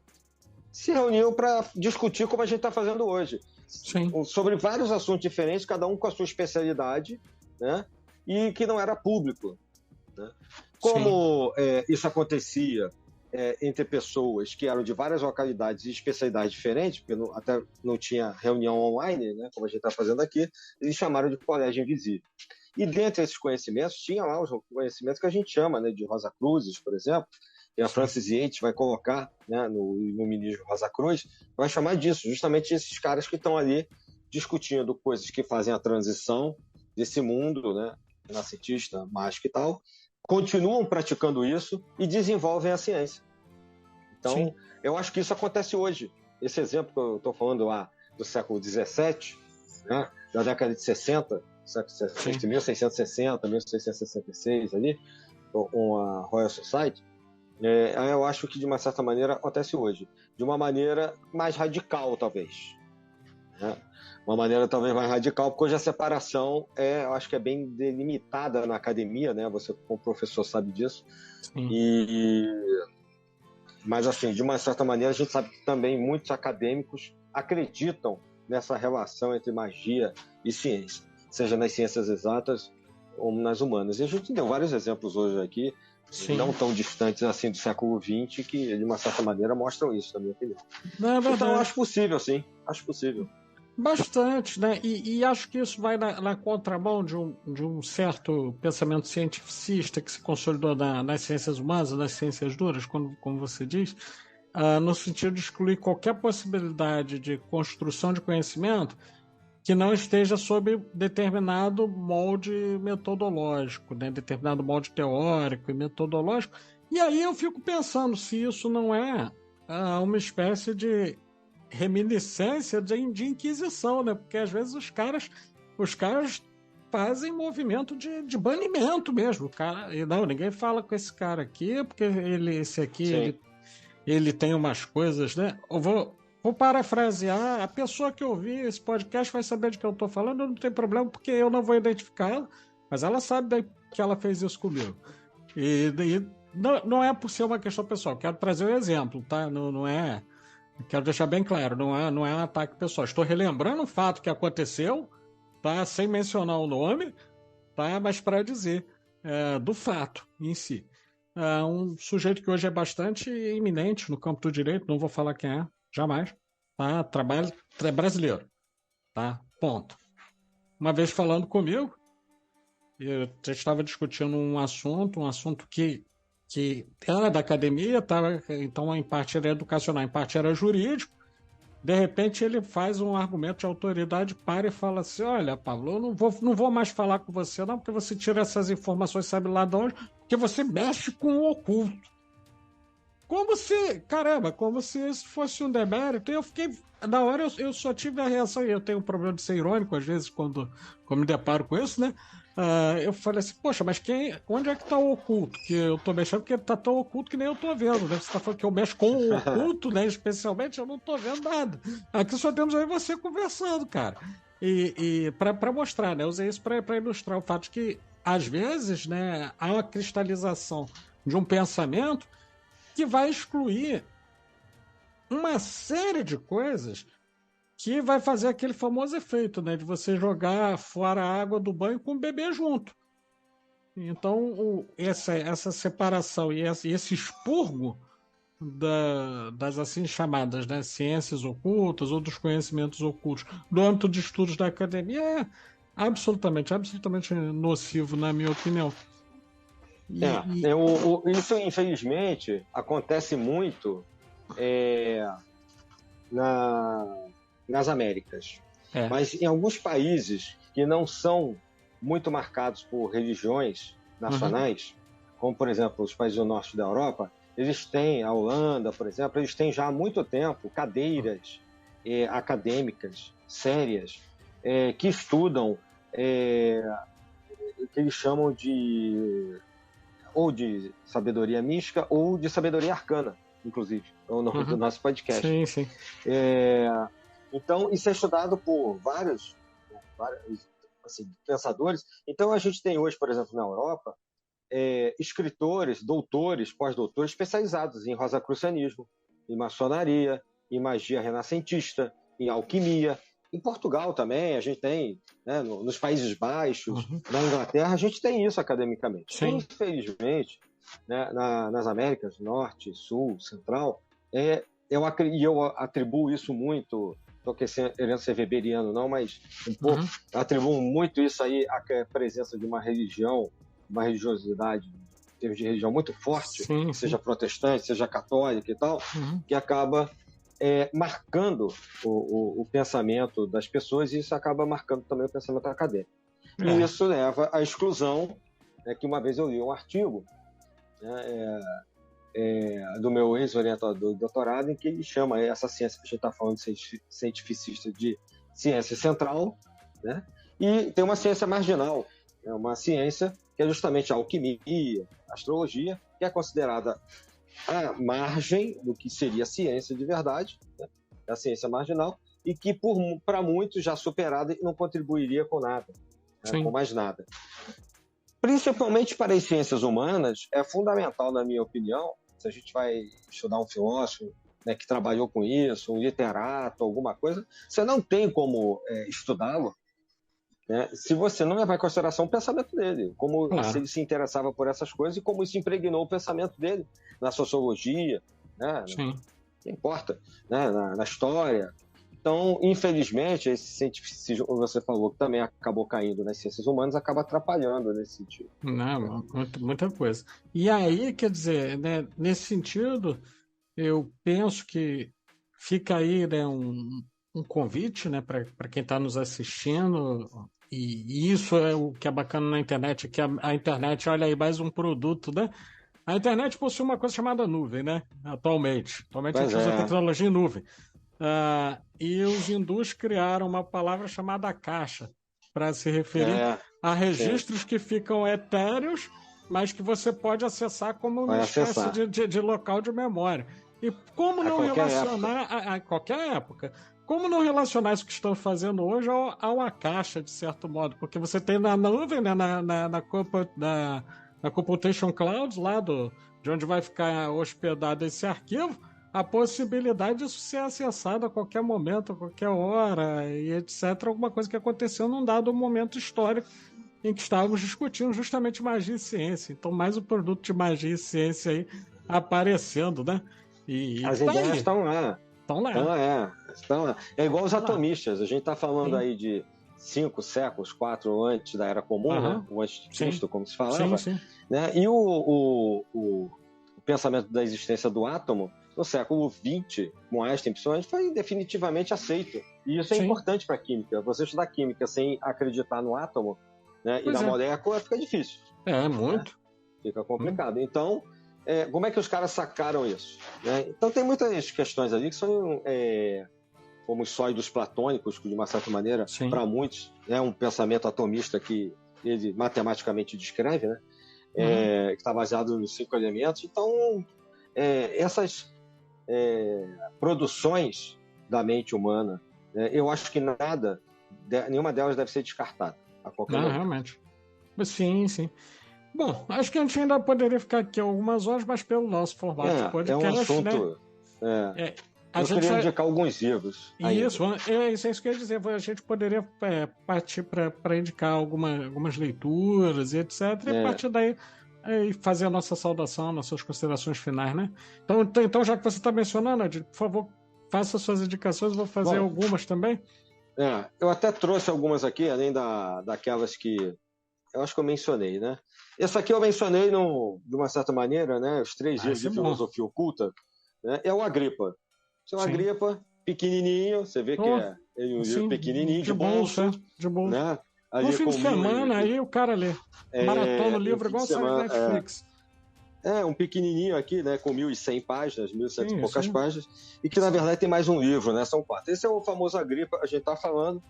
se reuniam para discutir como a gente está fazendo hoje. Sim. Sobre vários assuntos diferentes, cada um com a sua especialidade, né, e que não era público, né? Como isso acontecia entre pessoas que eram de várias localidades e especialidades diferentes, porque até não tinha reunião online, né, como a gente está fazendo aqui, eles chamaram de colégio invisível. E dentre esses conhecimentos, tinha lá os conhecimentos que a gente chama, né, de Rosa Cruzes, por exemplo, que a Frances Yates vai colocar, né, no Iluminismo Rosa Cruz, vai chamar disso, justamente esses caras que estão ali discutindo coisas que fazem a transição desse mundo, né, renascentista, mágico e tal, continuam praticando isso e desenvolvem a ciência. Então, eu acho que isso acontece hoje. Esse exemplo que eu estou falando lá do século XVII, né, da década de 60, entre 1660 e 1666, ali, com a Royal Society, eu acho que, de uma certa maneira, acontece hoje. De uma maneira mais radical, talvez. Né? Uma maneira talvez mais radical, porque hoje a separação eu acho que é bem delimitada na academia, né? Você, como professor, sabe disso. Mas, assim, de uma certa maneira, a gente sabe que também muitos acadêmicos acreditam nessa relação entre magia e ciência, seja nas ciências exatas ou nas humanas. E a gente deu vários exemplos hoje aqui, não tão distantes assim do século XX, que, de uma certa maneira, mostram isso, na minha opinião. Não, é verdade. Então, acho possível, sim. Acho possível. Bastante, né? E acho que isso vai na contramão de um certo pensamento cientificista que se consolidou nas ciências humanas, nas ciências duras, como você diz, no sentido de excluir qualquer possibilidade de construção de conhecimento que não esteja sob determinado molde metodológico, né? Determinado molde teórico e metodológico. E aí eu fico pensando se isso não é uma espécie de reminiscência de inquisição, né? Porque às vezes os caras fazem movimento de banimento mesmo. O cara, e não, ninguém fala com esse cara aqui, porque esse aqui ele tem umas coisas, né? Eu vou parafrasear, a pessoa que ouvir esse podcast vai saber de que eu estou falando, não tem problema, porque eu não vou identificar ela, mas ela sabe que ela fez isso comigo. E não é por ser uma questão pessoal, quero trazer um exemplo, tá? Não é. Quero deixar bem claro, não é um ataque pessoal. Estou relembrando um fato que aconteceu, tá? Sem mencionar o nome, tá? Mas para dizer do fato em si. Um sujeito que hoje é bastante iminente no campo do direito, não vou falar quem é, jamais, tá? É brasileiro, tá? Ponto. Uma vez falando comigo, eu já estava discutindo um assunto que era da academia, então em parte era educacional, em parte era jurídico. De repente ele faz um argumento de autoridade, para e fala assim: olha, Pablo, eu não vou mais falar com você não, porque você tira essas informações, sabe lá de onde, porque você mexe com o oculto. Como se isso fosse um demérito. Eu fiquei, na hora eu só tive a reação, e eu tenho um problema de ser irônico às vezes quando me deparo com isso, né? Eu falei assim, poxa, mas onde é que está o oculto? Que eu estou mexendo, porque está tão oculto que nem eu estou vendo, né? Você está falando que eu mexo com o oculto, né? Especialmente, eu não estou vendo nada. Aqui só temos aí você conversando, cara. E para mostrar, né? Eu usei isso para ilustrar o fato de que, às vezes, né, há uma cristalização de um pensamento que vai excluir uma série de coisas que vai fazer aquele famoso efeito, né, de você jogar fora a água do banho com o bebê junto. Então, essa separação e esse expurgo das assim chamadas, né, ciências ocultas ou dos conhecimentos ocultos do âmbito de estudos da academia é absolutamente nocivo, na minha opinião. Isso, infelizmente, acontece muito nas Américas. Mas em alguns países que não são muito marcados por religiões nacionais, como, por exemplo, os países do norte da Europa, eles têm, a Holanda, por exemplo, eles têm já há muito tempo cadeiras acadêmicas sérias que estudam o que eles chamam ou de sabedoria mística ou de sabedoria arcana, inclusive, é o nome do nosso podcast. Sim, sim. Então, isso é estudado por vários assim, pensadores. Então, a gente tem hoje, por exemplo, na Europa, escritores, doutores, pós-doutores especializados em rosacrucianismo, em maçonaria, em magia renascentista, em alquimia. Em Portugal também, a gente tem, né, nos Países Baixos, na Inglaterra, a gente tem isso academicamente. Sim. Infelizmente, né, nas Américas, Norte, Sul, Central, eu atribuo isso muito, estou querendo ser weberiano não, mas um pouco, atribuo muito isso aí à presença de uma religião, uma religiosidade, em termos de religião muito forte, seja protestante, seja católica e tal, que acaba marcando o pensamento das pessoas, e isso acaba marcando também o pensamento acadêmico. E isso leva à exclusão, que uma vez eu li um artigo, né, do meu ex-orientador do doutorado, em que ele chama essa ciência que a gente está falando de cientificista de ciência central, né, e tem uma ciência marginal, uma ciência que é justamente a alquimia, a astrologia, que é considerada à margem do que seria a ciência de verdade, né? A ciência marginal, e que para muitos já superada e não contribuiria com nada, né? Com mais nada. Principalmente para as ciências humanas, é fundamental, na minha opinião, se a gente vai estudar um filósofo, né, que trabalhou com isso, um literato, alguma coisa, você não tem como estudá-lo, né, se você não levar em consideração o pensamento dele, como se ele se interessava por essas coisas e como isso impregnou o pensamento dele na sociologia, né, não importa, né, na história. Então, infelizmente, esse cientificismo, como você falou, que também acabou caindo nas ciências humanas, acaba atrapalhando nesse sentido. Não, muita coisa. E aí, quer dizer, né, nesse sentido, eu penso que fica aí, né, um convite, né, para quem está nos assistindo, e isso é o que é bacana na internet, que a internet, olha aí, mais um produto, né? A internet possui uma coisa chamada nuvem, né? Atualmente. Atualmente a Pois gente usa a é. tecnologia em nuvem. E os hindus criaram uma palavra chamada caixa, para se referir a Sim. registros que ficam etéreos, mas que você pode acessar como uma Vai espécie acessar. de local de memória. E como A não qualquer relacionar a qualquer época? Como não relacionar isso que estão fazendo hoje a uma caixa, de certo modo? Porque você tem na nuvem, né, na Computation Cloud, lá de onde vai ficar hospedado esse arquivo, a possibilidade disso ser acessado a qualquer momento, a qualquer hora, e etc. Alguma coisa que aconteceu num dado momento histórico em que estávamos discutindo justamente magia e ciência. Então, mais um produto de magia e ciência aí aparecendo, né? E As tá ideias aí. estão lá. Estão lá. Estão lá. É igual os Estão lá. atomistas. A gente está falando Sim. aí de 5 séculos, 4 antes da Era Comum, né? O antes de Cristo, como se falava. Sim. Né? E o pensamento da existência do átomo, no século XX, com Einstein, principalmente, foi definitivamente aceito. E isso é importante para a química. Você estudar química sem acreditar no átomo, né, e na molécula fica difícil. Muito. Né? Fica complicado. Então, como é que os caras sacaram isso? Né? Então, tem muitas questões ali que são como os sólidos platônicos, que de uma certa maneira, para muitos, é um pensamento atomista que ele matematicamente descreve, né? Que está baseado nos 5 elementos. Então, essas produções da mente humana, eu acho que nenhuma delas deve ser descartada a qualquer momento. Realmente. Sim. Bom, acho que a gente ainda poderia ficar aqui algumas horas, mas pelo nosso formato de podcast, um assunto, né? Eu queria indicar alguns livros. Isso que eu ia dizer. A gente poderia partir para indicar algumas leituras e etc. E a partir daí fazer a nossa saudação, nossas considerações finais, né? Então já que você está mencionando, Ed, por favor, faça suas indicações, eu vou fazer algumas também. Eu até trouxe algumas aqui, além daquelas que eu acho que eu mencionei, né? Essa aqui eu mencionei de uma certa maneira, né? Os 3 livros de filosofia oculta, né? É o Agripa. Seu Agripa, pequenininho, você vê que é um livro pequenininho, de bolso. De bolso. Né? No fim de semana, aí o cara lê. Maratona o livro, igual sai na Netflix. Um pequenininho aqui, né, com 1.100 páginas, 1.100 e poucas páginas, e que na verdade tem mais um livro, né? São 4. Esse é o famoso Agripa, a gente está falando,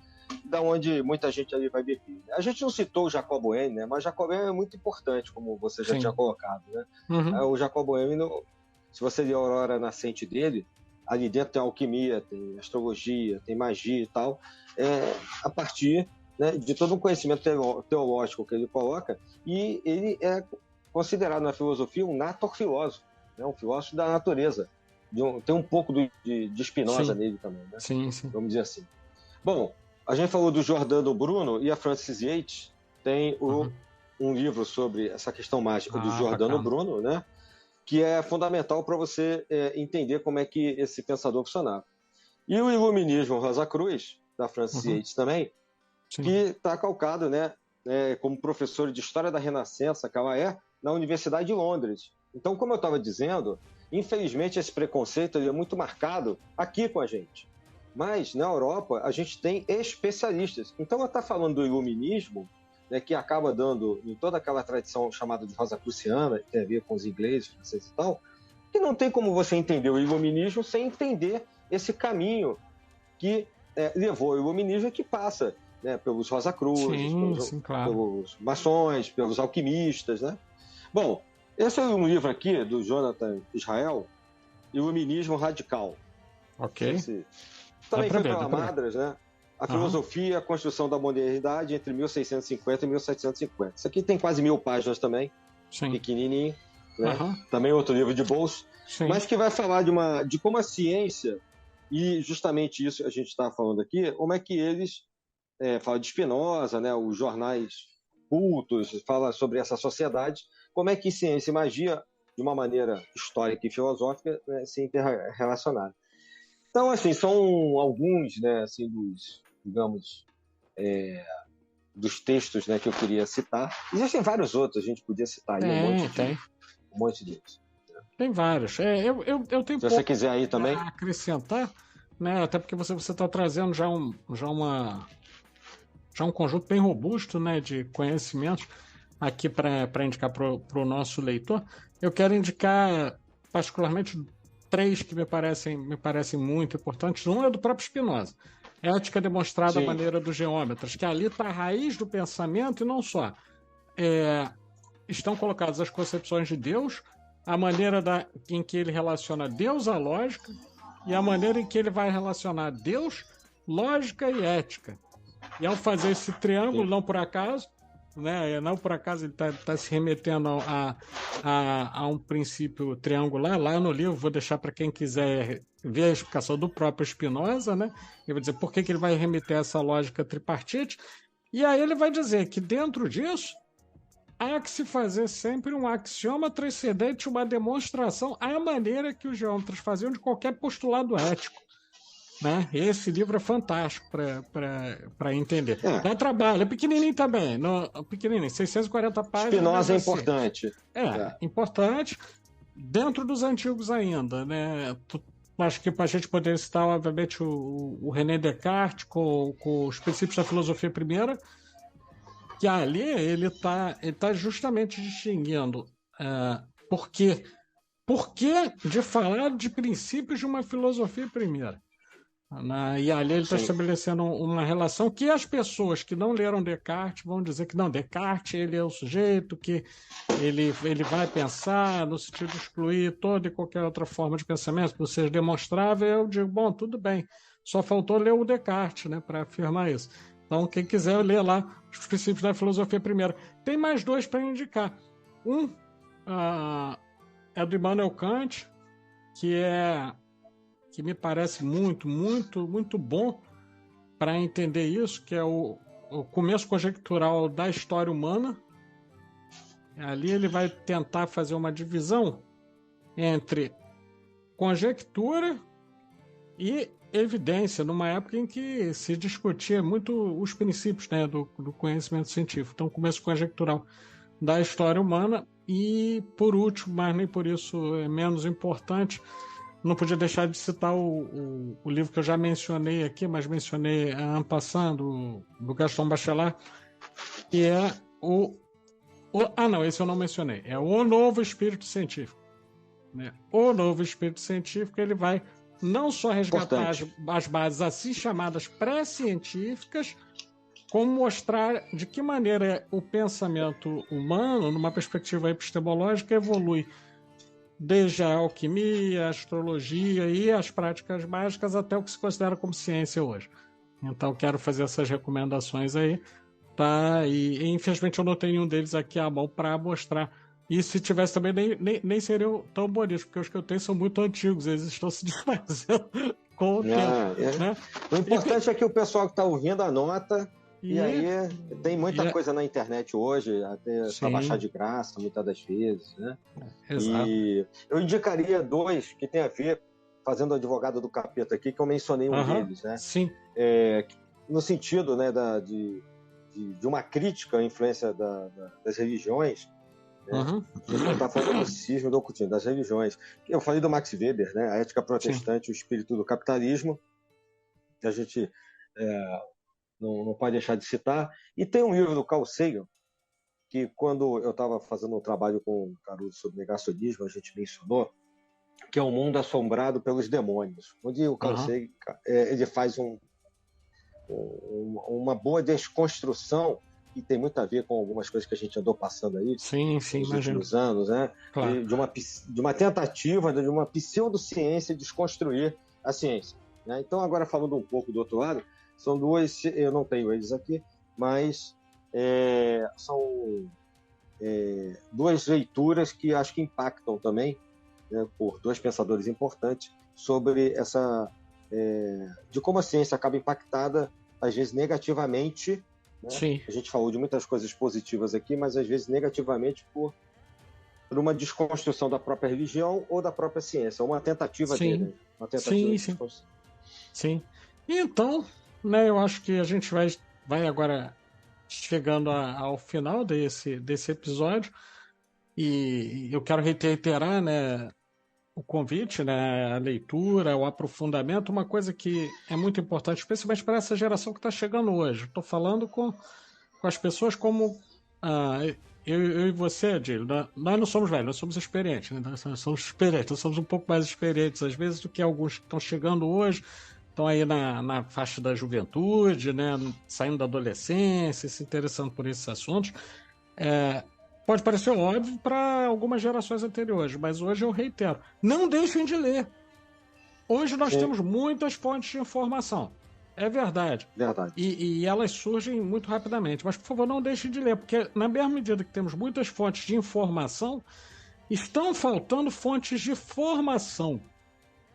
da onde muita gente ali vai beber. A gente não citou o Jacob Boehme, né? Mas Jacob Boehme é muito importante, como você já tinha colocado, né? O Jacob Boehme, se você ler a Aurora Nascente dele, ali dentro tem alquimia, tem astrologia, tem magia e tal, a partir, né, de todo um conhecimento teológico que ele coloca, e ele é considerado na filosofia um nator-filósofo, né, um filósofo da natureza. Tem um pouco de Spinoza nele também, né? Sim. Vamos dizer assim. Bom, a gente falou do Giordano Bruno, e a Frances Yates tem um livro sobre essa questão mágica do Giordano Bruno, né? Que é fundamental para você entender como é que esse pensador funcionava. E o Iluminismo Rosa Cruz, da Frances Yates também, que está calcado, né, como professora de História da Renascença, que ela é, na Universidade de Londres. Então, como eu estava dizendo, infelizmente esse preconceito ele é muito marcado aqui com a gente. Mas, na Europa, a gente tem especialistas. Então, ela está falando do Iluminismo, né, que acaba dando em toda aquela tradição chamada de Rosacruciana, que tem a ver com os ingleses, franceses e tal, que não tem como você entender o Iluminismo sem entender esse caminho que levou ao Iluminismo, que passa, né, pelos Rosacruzes, pelos maçons, pelos alquimistas, né? Bom, esse é um livro aqui do Jonathan Israel, Iluminismo Radical. Também foi pela Madras, né? A filosofia, a construção da modernidade entre 1650 e 1750. Isso aqui tem quase 1000 páginas também, pequenininho, né? Também outro livro de bolso, mas que vai falar de como a ciência, e justamente isso a gente está falando aqui, como é que eles falam de Spinoza, né? Os jornais cultos, fala sobre essa sociedade, como é que ciência e magia, de uma maneira histórica e filosófica, né, se interrelacionaram. Então, assim, são alguns, né, assim, dos textos, né, que eu queria citar. Existem vários outros, a gente podia citar aí um monte deles. Tem vários. Eu tenho Se você quiser aí também. a acrescentar, né? Até porque você está trazendo já um conjunto bem robusto, né, de conhecimentos aqui para indicar para o nosso leitor. Eu quero indicar particularmente 3 que me parecem muito importantes. Um é do próprio Spinoza. Ética demonstrada à maneira dos geômetras, que ali está a raiz do pensamento e não só. Estão colocadas as concepções de Deus, a maneira em que ele relaciona Deus à lógica e a maneira em que ele vai relacionar Deus, lógica e ética. E ao fazer esse triângulo, não por acaso, né? Não por acaso ele está se remetendo a um princípio triangular. Lá no livro, vou deixar para quem quiser ver a explicação do próprio Spinoza, né? Ele vai dizer por que ele vai remeter a essa lógica tripartite. E aí ele vai dizer que dentro disso há que se fazer sempre um axioma transcendente, uma demonstração à maneira que os geômetras faziam de qualquer postulado ético. Né? Esse livro é fantástico para entender. Dá trabalho, é pequenininho também. Pequenininho, 640 páginas. Spinoza é importante. Importante. Dentro dos antigos ainda. Né? Acho que para a gente poder citar, obviamente, o René Descartes com os princípios da filosofia primeira, que ali ele tá justamente distinguindo por que de falar de princípios de uma filosofia primeira. E ali ele está estabelecendo uma relação que as pessoas que não leram Descartes vão dizer que não, Descartes ele é o sujeito que ele vai pensar no sentido de excluir toda e qualquer outra forma de pensamento, por ser demonstrável. Eu digo, bom, tudo bem, só faltou ler o Descartes, né, para afirmar isso. Então, quem quiser ler lá os princípios da filosofia primeira. Tem mais 2 para indicar. Um é do Immanuel Kant, que me parece muito, muito, muito bom para entender isso, que é o começo conjectural da história humana. Ali ele vai tentar fazer uma divisão entre conjectura e evidência, numa época em que se discutia muito os princípios, né, do conhecimento científico. Então, começo conjectural da história humana. E, por último, mas nem por isso é menos importante, não podia deixar de citar o livro que eu já mencionei aqui, mas mencionei en passant, do Gaston Bachelard, que é não, esse eu não mencionei. É O Novo Espírito Científico. Né? O Novo Espírito Científico, ele vai não só resgatar as bases assim chamadas pré-científicas, como mostrar de que maneira o pensamento humano, numa perspectiva epistemológica, evolui desde a alquimia, a astrologia e as práticas mágicas até o que se considera como ciência hoje. Então, quero fazer essas recomendações aí, tá? E infelizmente eu não tenho nenhum deles aqui à mão para mostrar. E se tivesse também, nem seriam tão bonitos, porque os que eu tenho são muito antigos, eles estão se desfazendo com o tempo. Né? O importante é que o pessoal que está ouvindo anota. E aí tem muita coisa na internet hoje, até para baixar de graça, muitas das vezes, né? Exato. E eu indicaria 2 que tem a ver, fazendo advogado do capeta aqui, que eu mencionei um deles, né? Sim. No sentido, né, de uma crítica à influência das religiões, né? Não está falando do cisma, do ocultismo, das religiões. Eu falei do Max Weber, né? A Ética Protestante e o Espírito do Capitalismo, que a gente não pode deixar de citar. E tem um livro do Carl Sagan, que quando eu estava fazendo um trabalho com o Caruso sobre negacionismo, a gente mencionou, que é O Mundo Assombrado pelos Demônios, onde o Carl Sagan ele faz uma boa desconstrução, e tem muito a ver com algumas coisas que a gente andou passando aí nos últimos anos, né? Claro. De uma tentativa, de uma pseudociência desconstruir a ciência. Né? Então, agora falando um pouco do outro lado, são 2, eu não tenho eles aqui, mas são 2 leituras que acho que impactam também, né, por 2 pensadores importantes, sobre de como a ciência acaba impactada, às vezes negativamente. Né? A gente falou de muitas coisas positivas aqui, mas às vezes negativamente por uma desconstrução da própria religião ou da própria ciência, uma tentativa dele. Uma tentativa de desconstrução. Sim. Então, né, eu acho que a gente vai agora chegando ao final desse episódio, e eu quero reiterar, né, o convite, né, a leitura, o aprofundamento, uma coisa que é muito importante, especialmente para essa geração que está chegando hoje. Estou falando com as pessoas como eu e você, Adílio. Nós não somos velhos, nós somos experientes. Né? Nós somos experientes, nós somos um pouco mais experientes, às vezes, do que alguns que estão chegando hoje, estão aí na faixa da juventude, né, saindo da adolescência, se interessando por esses assuntos. Pode parecer óbvio para algumas gerações anteriores, mas hoje eu reitero: não deixem de ler. Hoje nós temos muitas fontes de informação. É verdade. Verdade. E elas surgem muito rapidamente. Mas, por favor, não deixem de ler, porque na mesma medida que temos muitas fontes de informação, estão faltando fontes de formação.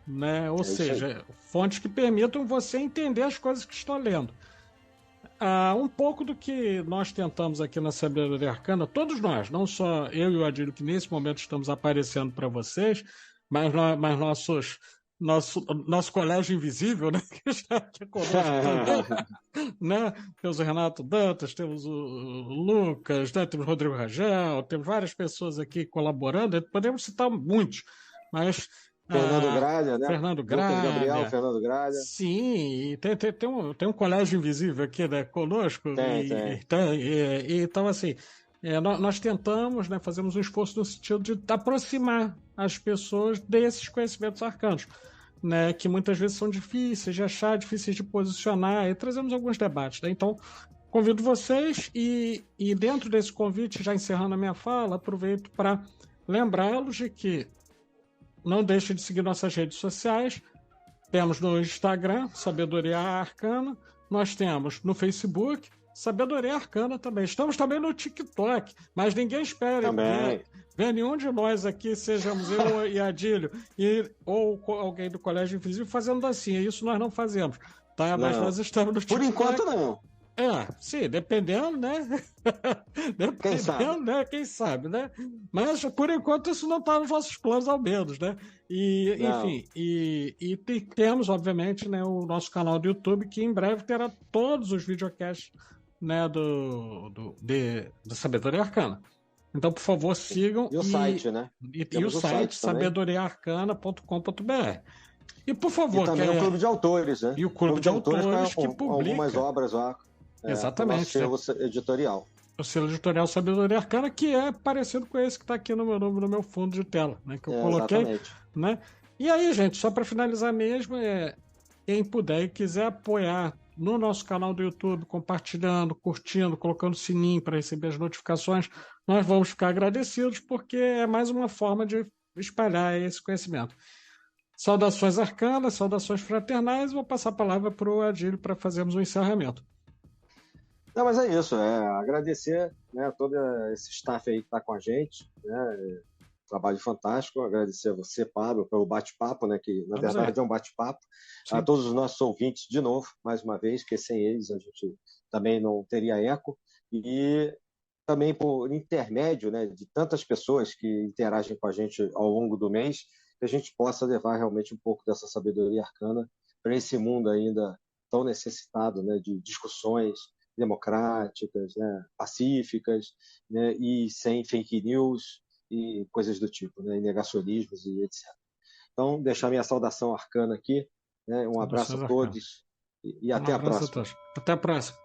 Né? Ou seja, fontes que permitam você entender as coisas que estão lendo. Um pouco do que nós tentamos aqui na Sabedoria Arcana, todos nós, não só eu e o Adílio, que nesse momento estamos aparecendo para vocês, mas nosso colégio invisível, né? Que está aqui conosco também, né? Temos o Renato Dantas, temos o Lucas, né? Temos o Rodrigo Rangel, temos várias pessoas aqui colaborando, podemos citar muitos, mas Fernando Gralha, né? Fernando Gralha. Gabriel, Fernando Gralha. Sim, e tem um colégio invisível aqui, né, conosco. Então, assim, nós tentamos, né, fazemos um esforço no sentido de aproximar as pessoas desses conhecimentos arcanos, né, que muitas vezes são difíceis de achar, difíceis de posicionar, e trazemos alguns debates. Né? Então, convido vocês e dentro desse convite, já encerrando a minha fala, aproveito para lembrá-los de que não deixe de seguir nossas redes sociais. Temos no Instagram, Sabedoria Arcana. Nós temos no Facebook, Sabedoria Arcana também. Estamos também no TikTok, mas ninguém espere ver nenhum de nós aqui, sejamos eu e Adílio, ou alguém do Colégio Invisível, fazendo dancinha. Isso nós não fazemos, tá? Mas nós estamos no TikTok. Por enquanto, não. Sim, dependendo, né? Quem sabe, né? Mas, por enquanto, isso não está nos nossos planos, ao menos, né? Enfim, e temos, obviamente, né, o nosso canal do YouTube, que em breve terá todos os videocasts, né, da Sabedoria Arcana. Então, por favor, sigam. E o site, né? E o site, sabedoriaarcana.com.br. E, por favor... E também o Clube de Autores, né? E o Clube de Autores que publica algumas obras lá. Exatamente. O selo editorial. O selo editorial Sabedoria Arcana, que é parecido com esse que está aqui no meu fundo de tela, né? Que eu coloquei. Exatamente. Né? E aí, gente, só para finalizar mesmo, quem puder e quiser apoiar no nosso canal do YouTube, compartilhando, curtindo, colocando sininho para receber as notificações, nós vamos ficar agradecidos, porque é mais uma forma de espalhar esse conhecimento. Saudações arcanas, saudações fraternais. Vou passar a palavra para o Adílio para fazermos um encerramento. Não, mas é isso, agradecer, né, todo esse staff aí que está com a gente, né, trabalho fantástico, agradecer a você, Pablo, pelo bate-papo, né, que na verdade é um bate-papo, a todos os nossos ouvintes de novo, mais uma vez, porque sem eles a gente também não teria eco, e também por intermédio, né, de tantas pessoas que interagem com a gente ao longo do mês, que a gente possa levar realmente um pouco dessa sabedoria arcana para esse mundo ainda tão necessitado, né, de discussões democráticas, né, pacíficas, né, e sem fake news e coisas do tipo, né, e negacionismos e etc. Então, deixar minha saudação arcana aqui, né, um abraço a todos e até a próxima. Até a próxima.